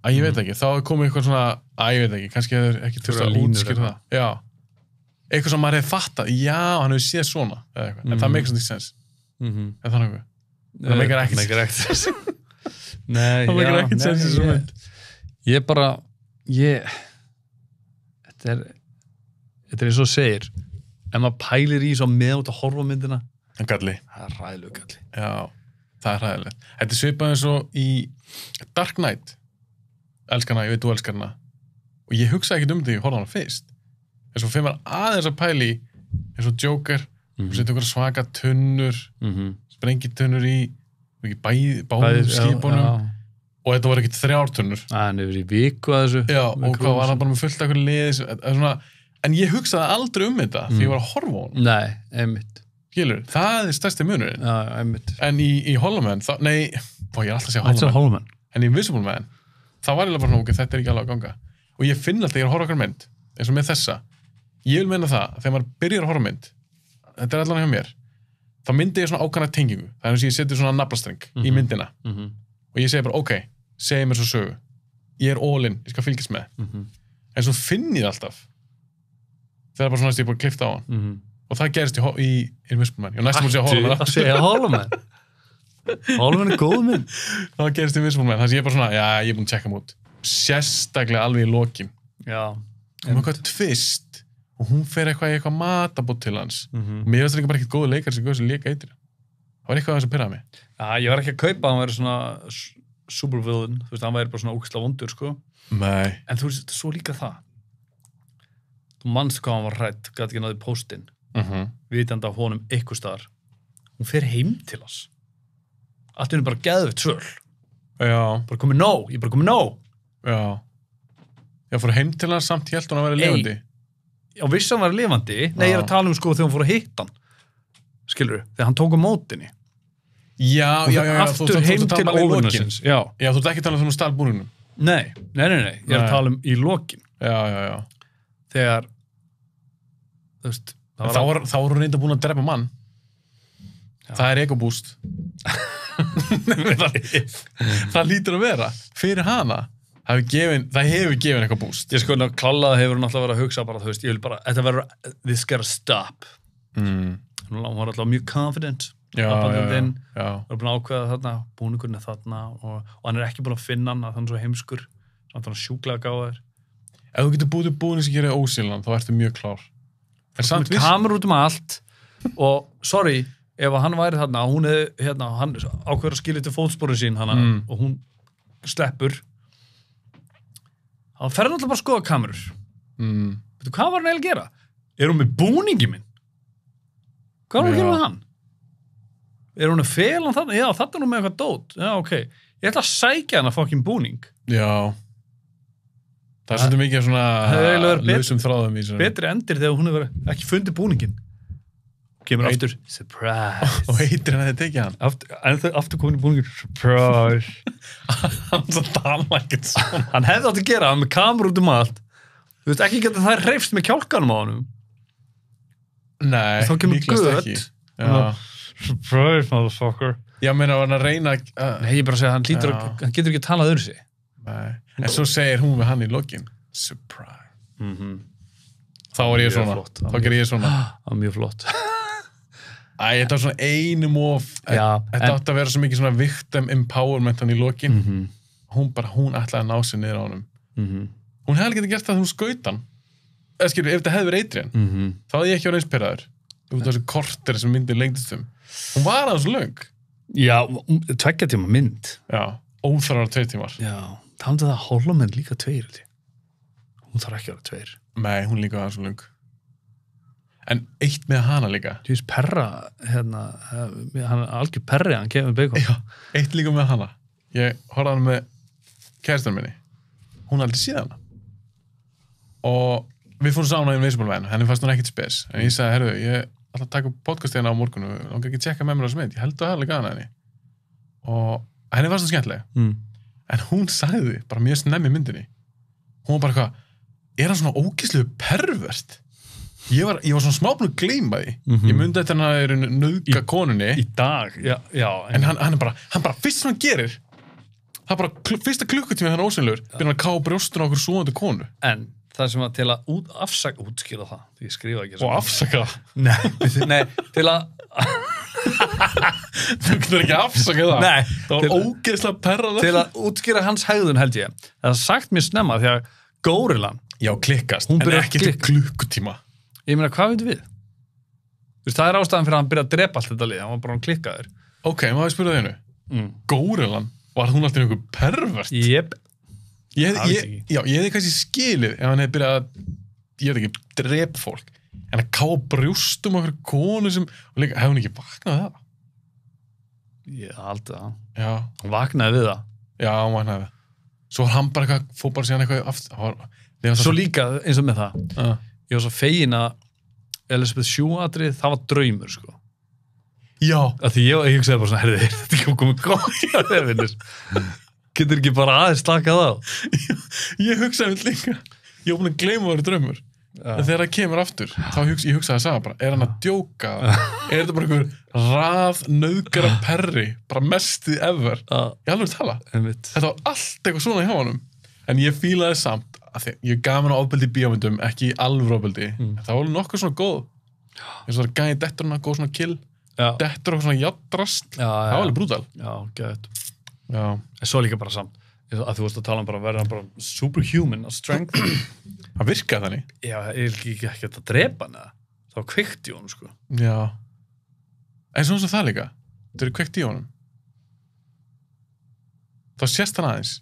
ég veit ekki, þá er komið eitthvað svona, ég veit ekki, kannski hefur ekki þurft að útskýra það. Já. Eitthvað sem maður hefði fattað, já, hann hefur séð svona, eða eitthvað, en það makes not sense. En þannig eitthvað. Það makes ekkert sense. Nei, það makes ekkert sense í svo mynd. Ég bara, þetta er eins og segir, ef maður pælir í svo með út að horfa myndina, galli. Það er ræðileg galli. Já, það er ræðilegt. Þetta er svipað eins og í Dark Knight. Elskar hana, ég veit þú elskar hana. Og ég hugsaði ekkert því ég horfði hana fyrst. Þess að fyrir maður aðeins að pæli eins og Joker, og setja okkur svaka tunnur, sprengitunnur í báðum skipunum. Og þetta var ekkert 3 tunnur. Hann hefur í viku að þessu. Já, og hvað var hann bara með fullt eitthvað liðis. En ég hugsaði aldrei þetta því ég var að horfa á hann. Nei, einmitt. Skilur, það er stærsti munurinn. Já, einmitt. En í Hollow Man, ég er alltaf að segja Hollow Man. En í Invisible Man, þá var ég bara, ok, þetta er ekki alveg að ganga. Og ég finn alltaf, ég er að horfa okkar mynd, eins og með þessa. Ég vil meina það, þegar maður byrjar að horfa mynd, þetta er allan hjá mér, þá myndi ég svona ákvæmna tengingu. Það er eins og ég seti svona naflastreng í myndina. Og ég segi bara, ok, segi mér svo sögu. Ég er all in, ég skal fylgjast með. En svo finn ég alltaf, þegar bara svona ég bara klifta á hann. Og það gerist í Invisible Man. Ég næstum að segja Hollow Man. Hollow Man er góð mynd. Það gerist í Invisible Man. Þannig að ég er bara svona, ég er búin að checka hann út. Sérstaklega alveg í lokin. Já. Og með eitthvað twist. Og hún fer eitthvað matabót til hans. Og mér veist það ekki bara ekkert góðu leikar sem góður sem leika eitthvað. Það var eitthvað að þess að pyrraði mig. Já, ég var ekki að kaupa að hann væri svona supervillain. Þú veist, hann væri bara svona ógeðslega vondur, sko. Nei. En þú veist, svo líka það. Þú manst hvað hann var hrædd, gat ekki náði póstinn. Vitandi af honum eitthvað staðar. Hún fer heim til hans. Allt er bara geðveikt svöl. Já. Bara komið nóg. Ég bara komið nóg. Já. Ég fór heim til hans samt hélt hún að vera lifandi. Já, vissi hann var lifandi. Nei, ég er að tala sko þegar hún fór að hitta hann. Skilur þegar hann tók mótinni. Já. Aftur heim til óvinnasins. Já, þú ert ekki að tala um þegar hún stál búningnum. Nei. Ég er að tala um í lokin. Já. Þegar, þú veist, þá var hún reynda búin að drepa mann. Já. Það er ego-boost. Það lítur að vera. Fyrir hana, það hefur gefin eitthvað boost. Ég sko, klálaða hefur náttúrulega verið að hugsa bara, þú veist, ég vil bara, þetta verður, this gotta stop. Hún var alltaf mjög confident. Já. Var búin að ákveða þarna, búningurinn er þarna og hann er ekki búin að finna hann að hann er svo heimskur, samt hann sjúklega gáðir. Ef þú getur búið búning sem gerir ósýlan, þá ertu mjög klár. Það er kamur út allt og, sorry, ef hann væri þarna, hún hefði, hann ákveður að skilja til fótsporu sín hana og hún sleppur, þá fer hann alltaf bara að skoða kamerur. Veitu, hvað var hann eiginlega að gera? Er hún með búningi minn? Hvað var hann að gera með hann? Er hún að fela hann þarna? Já, þarna er hún með eitthvað dót. Já, ok. Ég ætla að sækja hann að fokkin búning. Já. Það er svolítið mikið svona lausum þráðum í svona. Betri endir þegar hún hefur ekki fundið búningin. Kemur aftur, surprise. Og heitir hann að þið tekið hann. Aftur komin í búningin, surprise. Hann svo tala ekkert svona. Hann hefði átt að gera hann með kamerur út allt. Þú veist ekki geta það hreifst með kjálkanum á honum. Nei, þá kemur gött. Surprise, motherfucker. Já, meina, var hann að reyna Nei, ég bara segja, hann getur ekki að tala öðru sig. Nei, en svo segir hún við hann í lokin. Surprise. Þá er ég svona. Þá ger ég svona. Það var mjög flott. Þetta var svona einum of þetta átti að vera svo mikið svona victim empowerment hann í lokin. Hún ætlaði að ná sig niður á honum. Hún hefði ekki gert það þegar hún skaut hann. Ef þetta hefði verið Adrian, þá hefði ég ekki verið einspyrraður. Út af þessu korter sem myndin lengdist Hún var aðeins löng. Já, 2 tíma mynd. Já, óþarfar 2 tímar. Já, það Hólamenn líka 2. Hún þarf ekki að vera 2. Nei, hún líka aðeins löng. En eitt með hana líka. Þú veist, Perra, hann er algjör Perri, hann kemur Bacon. Já, eitt líka með hana. Ég horfði hana með kærastan minni. Hún aldrei séð hana. Og við fórum saman á Invisible Man, henni fannst hún ekkert spes. En ég sagði, herru, ég ætla að taka upp podcast hérna á morgun og langar ekki að tjekka með mér á þessu mynd. Ég held að það er alveg gana henni. Og henni fannst það skemmtilega. En hún sagði bara mjög snemmi myndinni. Hún var bara eitthvað, er hann svona ógeðslegu pervert? Ég var svona smá búin að gleyma því. Ég myndi þetta hann að nauðga konunni. Í dag, já. En hann bara fyrst sem hann gerir, það er bara fyrsta klukkutími hann ósynlegur, byrjar hann að ká brjóstun á okkur svoandi konu. En það sem að til að útskýra það, því ég skrifa ekki. Og afsaka það? Nei, til að... Þú getur ekki afsaka það? Nei. Það var ógeðslega perralegt. Til að útskýra hans hegðun held ég. Það er sagt mér snemma því að górillan... Já, klikkast, en ekki til klukkutíma. Ég meina, hvað veitum við? Þú veist, það er ástæðan fyrir að hann byrja að drepa allt þetta lið, hann var bara klikkaður. Ok, maður spyrja það einu. Górillan, var hún alltaf einhver pervert? Jep. Ég hefði kannski skilið ef hann hefði byrjað að, ég veit ekki, drepa fólk. En að ká brjóstum okkur konu sem, og líka, hefði hún ekki vaknað það? Ég haldi það. Já. Hún vaknaði við það. Já, hún vaknaði við það. Svo var hann bara eitthvað, fór bara síðan eitthvað aftur. Svo líka, eins og með það. Ég var svo fegin að Elizabeth Shue-atrið, það var draumur, sko. Já. Af því ég hugsaði bara svona, herði, þetta er ekki komið góð. Getur ekki bara aðeins slakað á? Ég hugsaði mér líka. Ég var búin að gleyma að vera draumur. En þegar það kemur aftur, þá hugsaði að sagða bara, er hann að djóka? Er þetta bara einhver nauðgara perri, bara mestið ever? Ég alveg tala. Þetta var allt eitthvað svona hjá honum. En ég fílaði samt að ég gaf hann á ofbeldi í bíómyndum, ekki alveg ofbeldi. Það var nokkuð svona góð. Eins og það er gæði detturna, góð svona kill. Dettur okkur svona jaddrast. Það var alveg brútal. Já, gæðið. Já. En svo líka bara samt. Að þú veist að tala um verða bara superhuman of strength. Það virkaði þannig. Já, ég er ekki að drepa hann eða. Það var kveikt í honum, sko. Já. En svona svo það líka. Það eru kveikt í honum. Þá sést hann aðeins.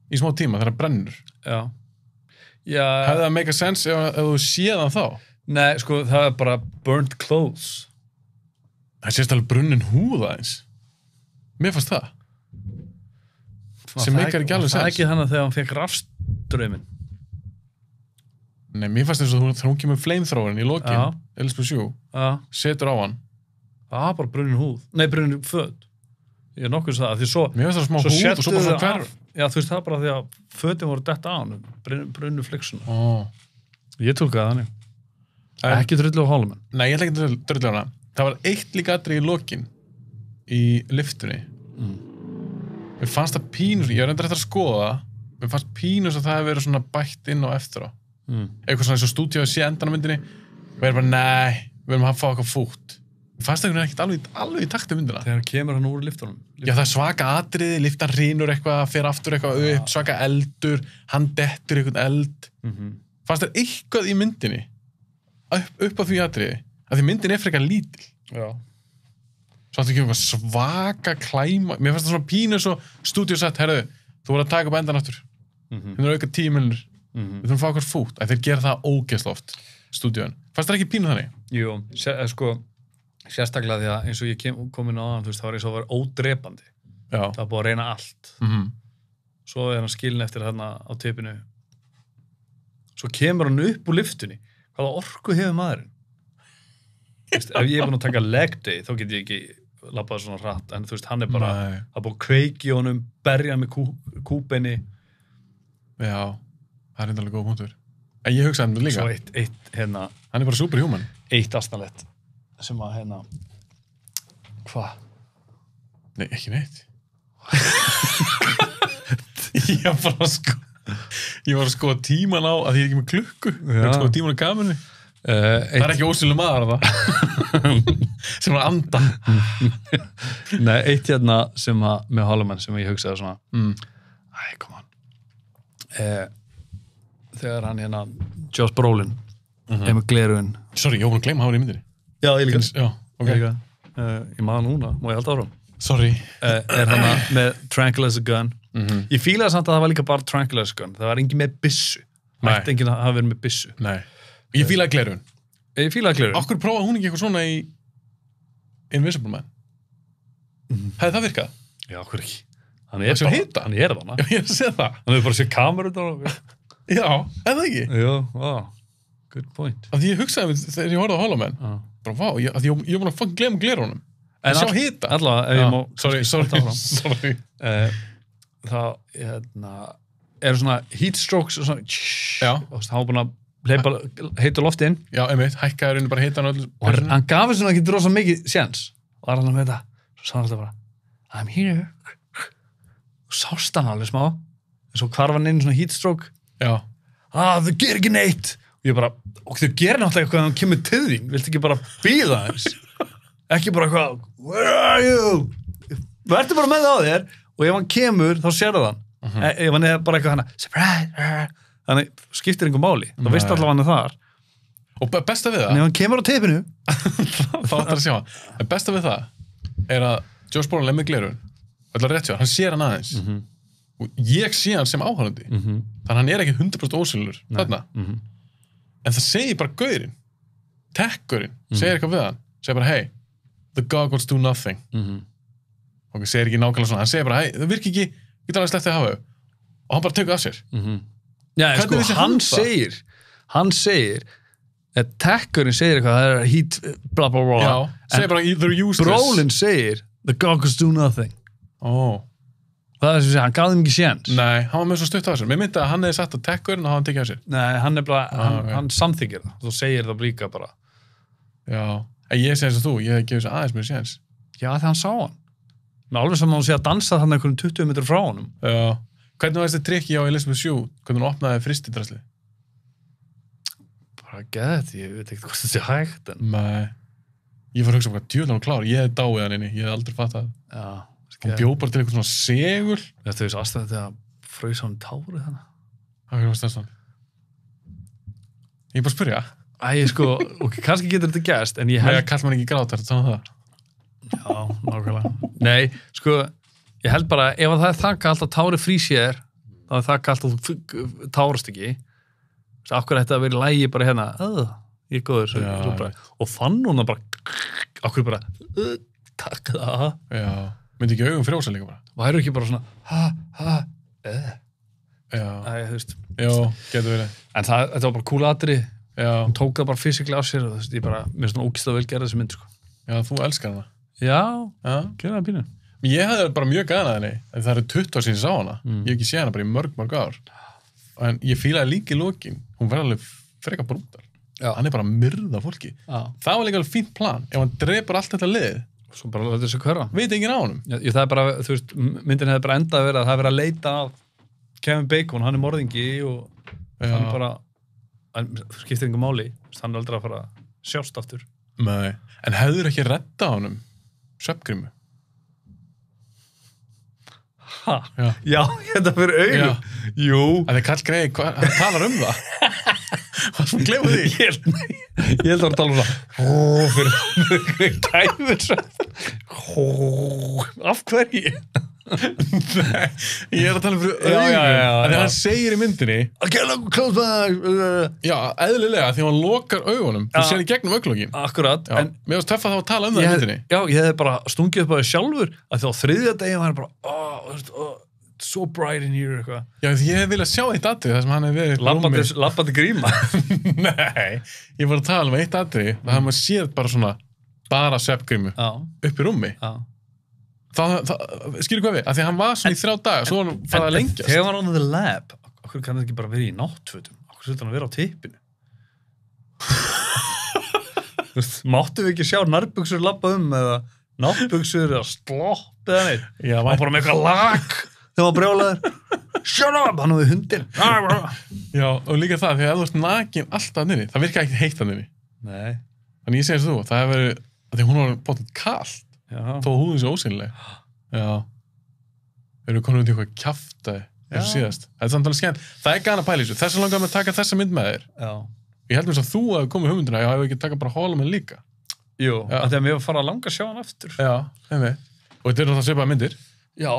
Í smá tíma þegar það brennur. Já. Hefði það make a sense ef þú séð hann þá? Nei, sko, það er bara burnt clothes. Það sést alveg brunnin húð aðeins. Mér fannst það. Sem meikar ekki alveg sens. Það er ekki þannig þegar hann fekk rafströyminn. Nei, mér fannst þess að þegar hún kemur flamethrowerinn í lokin, Elizabeth Shue, setur á hann. Bara brunnin húð. Nei, brunnin föt. Ég er nokkuð það, því svo... Mér finnst það smá húð og svo bara svona hverf. Já, þú veist það bara því að fötin voru detta á hann, brunnu flixuna. Ég tólkaði þannig. Ekki drullu á Hólamenn. Nei, ég ætla ekki drullu á hana. Það var eitt líka atriði í lokin í lyftunni. Mér fannst það pínus, ég var reyndar eftir að skoða það, mér fannst pínus að það hefði verið svona bætt inn og eftir á. Eitthvað svona eins og stúdíóið sé endan á myndinni, og ég er bara, nei, við erum að fá eitthvað fútt. Mér fannst það ekkert alveg í takt myndina. Þegar kemur hann úr lyftunum. Já, það er svaka atriði, lyftan hrynur eitthvað, fer aftur eitthvað upp, svaka eldur, hann dettur eitthvað eld. Fannst það eitthvað í myndinni, upp á því atriði, að því myndin er frekar lítil. Já. Svo ætti ekki eitthvað svaka klæma. Mér fannst það svona pínu svo stúdíó sett, herðu, þú voru að taka upp endan aftur. Þeir eru auka 10 milljónir. Við þurfum að fá okkur fút. Þeir gera það ógeðslega oft, stúdíóin. Fannst það ekki pínu þannig? Jú, sko, sérstaklega því að eins og ég kom inn á það, þú veist, það var eins og að vera ódrepandi. Já. Það var búið að reyna allt. Svo er hann skilin eftir þarna á tipinu. Svo kemur hann upp úr lyftunni. Hvaða orku hefur maðurinn? Veist, ef ég er búin að taka leg day, þá get ég ekki labbað svona hratt, en þú veist, hann er bara að búið að kveiki honum, berja með kúbeini. Já, það er einnig góð punktur. En ég hugsaði hann líka. Svo eitt hérna... Hann er bara superhuman. Eitt astanlegt sem að hérna... Hvað? Nei, ekki neitt. Ég var að skoða tíman á að ég er ekki með klukku. Ég var að skoða tíman á kamerunni. Það er ekki ósynlega maður það. Sem var að anda. Nei, eitt hérna sem að með Holloman sem ég hugsaði svona come on. Þegar hann hérna Josh Brolin er með glerun. Sorry, ég var að gleyma að hafa hann í myndinni. Já, ég líka. Já, ok. Ég maður núna, má ég halda áfram. Sorry. Er hann með Tranquilizer Gun. Ég fílaði samt að það var líka bara Tranquilizer Gun. Það var engin með byssu. Mætti enginn að hafa verið með byssu. Nei. Ég fílaði glerun. Ég fílaði glerun. Akkur prófaði hún ekki eitthvað svona í Invisible Man? Hefði það virkað? Já, okkur ekki. Hann er þarna. Já, ég sé það. Hann hefur bara séð kameru þarna. Já, hefði ekki? Já, good point. Af því ég hugsaði þegar ég horfði á Hollow Man. Bara, vá, ég var búin að fucking gleyma glerunum. En sjá hita. Allavega, ef ég má... Sorry. Það, hérna, eru svona heat strokes og svona... Já. Og það var búin að heitu lofti inn. Já, einmitt, hækkaði raunin bara hitan og hann gaf þessu ekki drosa mikið séns. Og það er hann með þetta. Svo sagði hann alltaf bara, I'm here. Og sást hann alveg smá. En svo hvarf hann inn svona heat stroke. Já. Þau ger ekki neitt. Og ég bara, og þau gerir náttúrulega eitthvað að hann kemur til þín. Viltu ekki bara bíða hans? Ekki bara eitthvað, where are you? Vertu bara með það á þér. Og ef hann kemur, þá sérðu hann. Ef hann er bara eitthvað hann, surprise. Þannig skiptir einhver máli. Það veist allavega hann er þar. Og besta við það... En ef hann kemur á teipinu... Það áttar að sjá hann. En besta við það er að Josh Brolin er með glerun. Það er rétt sjá, hann sér hann aðeins. Og ég sé hann sem áhörandi. Þannig að hann er ekki 100% ósynlur þarna. En það segir bara gaurinn. Tech-gaurinn. Segir eitthvað við hann. Segir bara, hey, the goggles do nothing. Og hann segir ekki nákvæmlega svona. Hann segir bara, hey, það virki ekki, ég get alveg sleppt þig að hafa þau. Og hann bara tekur af sér. Já, sko, hann segir að tech-gaurinn segir eitthvað, það er heat, bla bla bla. Já, segir bara, they're useless. Brolin segir, the goggles do nothing. Það er sem segja, hann gaf þeim ekki séns. Nei, hann var með svo stutt á þessu. Mér myndi að hann hefði sagt að tech-gaurinn og hann tekið af sér. Nei, hann er bara, hann samþykir það. Þú segir það líka bara. Já, en ég segi eins og þú, ég hef gefið þessu aðeins mér séns. Já, þegar hann sá hann. Mér alveg sem hann sé að dansa þannig einhverjum 20 metrar frá honum. Já. Hvernig var þessi trikki á Elizabeth Shue? Hvernig hún opnaði fristidrasli? Bara gett, ég veit ekkert hvort það sé hægt. Nei. Ég var að hugsa hvað djöðlega hún klár. Ég hef dáið hann inni. Ég hef aldrei fattað. Já. Hún bjóð bara til eitthvað svona segul. Þetta er þessu aðstæði þegar fröys hann tárið þannig. Það var stafsan. Ég er bara að spyrja. Sko, ok, kannski getur þetta gæst, en ég held... Nei, kall mann ekki grátar, þetta er það. Já, nákvæmlega. Nei, sko... Ég held bara, ef það er það kallt að tári frýs ég þá er það kallt að þú tárast ekki. Akkur ætti að vera í lægi bara hérna, ég er góður. Og fann hún það bara, akkur bara, takk það. Já, myndi ekki augum frjósa líka bara. Væru ekki bara svona, Já. Æ, þú veist. Já, getur verið. En þetta var bara cool atriði. Já. Hún tók það bara fysiklega á sér og þú veist, ég bara, mér er svona ógeðslega vel gerð þessi mynd, sko. Já, þú elskar hana. Já, gerði það pínu. Ég hefði bara mjög gana henni, en það eru 20 ár síðan ég sá hana. Ég hef ekki séð hana bara í mörg ár. En ég fílaði líka í lokin. Hún var alveg frekar brútal. Hann er bara að myrða fólki. Það var líka alveg fínt plan. Ef hann drepur allt þetta lið, svo bara láta þessu hverfa. Veit enginn á honum. Það er bara, þú veist, myndin hefði bara endað að vera að það er verið að leita af Kevin Bacon, hann er morðingi og hann bara, skiptir engum máli. Hann er aldrei að fara að sjást aftur. Nei, en hefður ekki reddað honum svefngrimu? Já, þetta fyrir auðvitað. Jú. Það er kall greið, hann talar um það. Hvað sem glemur því? Ég held að hann tala um það. Fyrir tæfur. Af hverju? Nei, ég að tala fyrir augun. Þegar hann segir í myndinni I can't close my Já, eðlilega, því hann lokar augunum þú sér í gegnum auglókin. Akkurat. En mér varst töff að þá tala það í myndinni. Já, ég hefði bara stungið upp á því sjálfur að þá þriðja degi var bara so bright in here eitthvað. Já, því ég hef viljað sjá eitt atrið þar sem hann hefði verið Labbandi gríma. Nei, ég var að tala um eitt atrið það maður séð bara svefngrímu upp í rúmi. Já. Skilur hvað við? Af því að hann var svona í 3 daga svo hann farið að lengjast. Þegar hann on the lab, okkur kann það ekki bara verið í náttfötum? Okkur setja hann að vera á tippinu? Máttu við ekki sjá nærbuxur labba eða náttbuxur eða slopp eða neitt? Já, hann bara með eitthvað lag þegar hann brjálaður. Shut up! Hann hefði hundin. Já, og líka það, því að þú ert nakin alltaf niðri, það virka ekki heitt að niðri. Nei. Þannig ég segir þú, það hefur verið, því hún var bóttið kalt. Já. Þó húðin sé ósýnileg. Já. Við erum komin út í eitthvað kjaftaði þessu síðast. Það samtalið skemmt. Það gaman að pæla í þessu. Þess að langar að taka þessa mynd með þér. Já. Ég held mér að þú hafi komið hugmyndina, ég hafi ekki taka bara Holoman líka. Jú, af því að mér var farið að langa að sjá hann aftur. Já, og þetta það svipaða myndir. Já,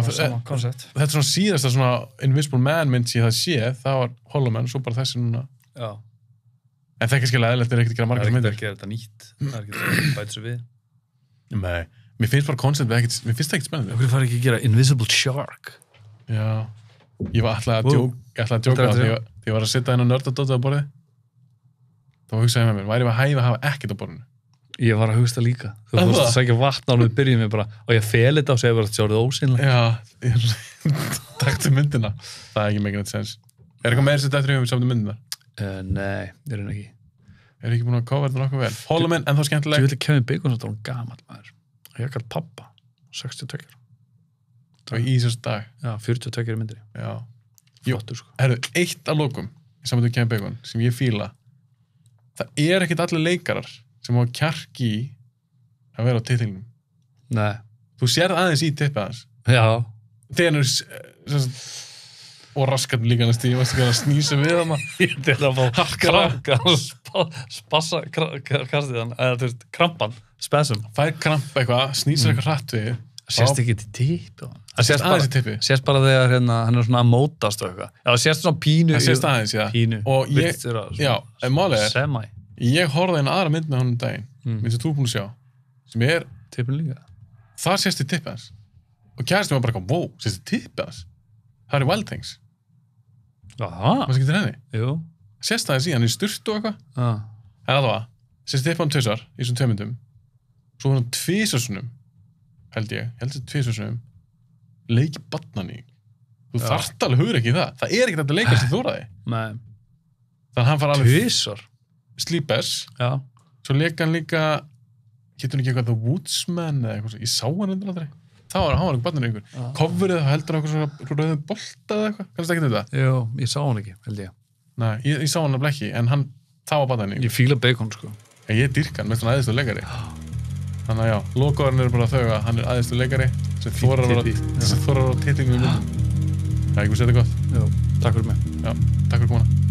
sama koncept. Þetta svona síðasta svona Invisible Man mynd sem ég það sé, það var Holoman, svo bara þessi núna. Já. En það er ekki skilja eðlilegt, ekkert að gera margar myndir. Það er ekki þetta nýtt. Það er ekki að bæta svo við. Nei, mér finnst bara konceptið ekkert, mér finnst það ekkert spennandi. Okkur farið ekki að gera Invisible Shark. Já, ég var alltaf að djóka á því ég var að sitja inn á nördadótið á borðið. Þá hugsaði ég með mér, væri við hæfi að hafa ekkert á borðinu? Ég var að hugsa líka. Þú fórst að sækja vatn á við byrjum við bara, og ég fel þetta og segja bara að það er ósýnlega. Já, takk til myndina. Það er ekki mikið neitt sens. Er eitthvað meira sem þetta saman til myndina? Nei, ég er ekki. Er ekki búin að coverða nokkuð vel? Holoman, en þá skemmtileg. Ég vil Kevin Bacon svo gamall maður. Ég kallt pappa, 62. Það var í þessu dag. Já, 42 myndri. Já. Flottur, sko. Herru, eitt af lokum, í saman til Kevin Bacon, sem ég fíla. Það er ekkert allir leikarar sem hafa kjark í að vera á titlinum. Nei. Þú sérð aðeins í tippið hans. Já. Þegar og raskat líka næst ég veist ekki að snýsa við hana. Ég til að fá kranka spassa kastið hann, eða þú veist, krampan, spasm. Fær kramp eitthvað, snýsir eitthvað hratt við. Það sést ekki til tipp. Það sést aðeins í tippi. Sést bara þegar hann er svona að mótast og eitthvað. Já, það sést svona pínu. Það sést aðeins, já. Pínu. Og ég, málið er, semi. ég horfði eina aðra mynd með honum daginn, mynd sem þú búin að sjá, sem er, tippin líka. það sést í tippið hans. Og kærastum var bara eitthvað, wow, sést í tippið hans. Það er Wild Things. Aha. Hvað skiltir henni? Jú. Sést aðeins í, hann er í sturtu og eitthvað. En allavega, sést tippið hann 2 í þessum 2 myndum. Svo var hann 2 held ég þessi 2 leiki barnaník. Þú þarft alveg hugur ekki í það. Það er ekkert að leika sem þú ræði. Nei. Þannig hann fara alveg 2. Sleepers. Já. Svo leika hann líka, getur hann ekki eitthvað The Woodsman eða eitthvað svo. Ég sá hann endur aldrei. Hann var ekki barnaníkur. Coverið heldur hann eitthvað svona rauðum bolta eða eitthvað. Kannast ekki þetta? Jú, ég sá hann ekki, held ég. Nei, ég sá hann alveg ekki, en hann, það var barnaníkur. Ég fíla Bacon, sko. Ég dýrka hann, með svona æðistu leikari. Þannig að já, lokaðurinn eru bara þau að hann er æðistu leikari sem þorar að vera titlingum í myndum. Það er eitthvað setja gott. Já, takk fyrir mig. Já, takk fyrir komuna.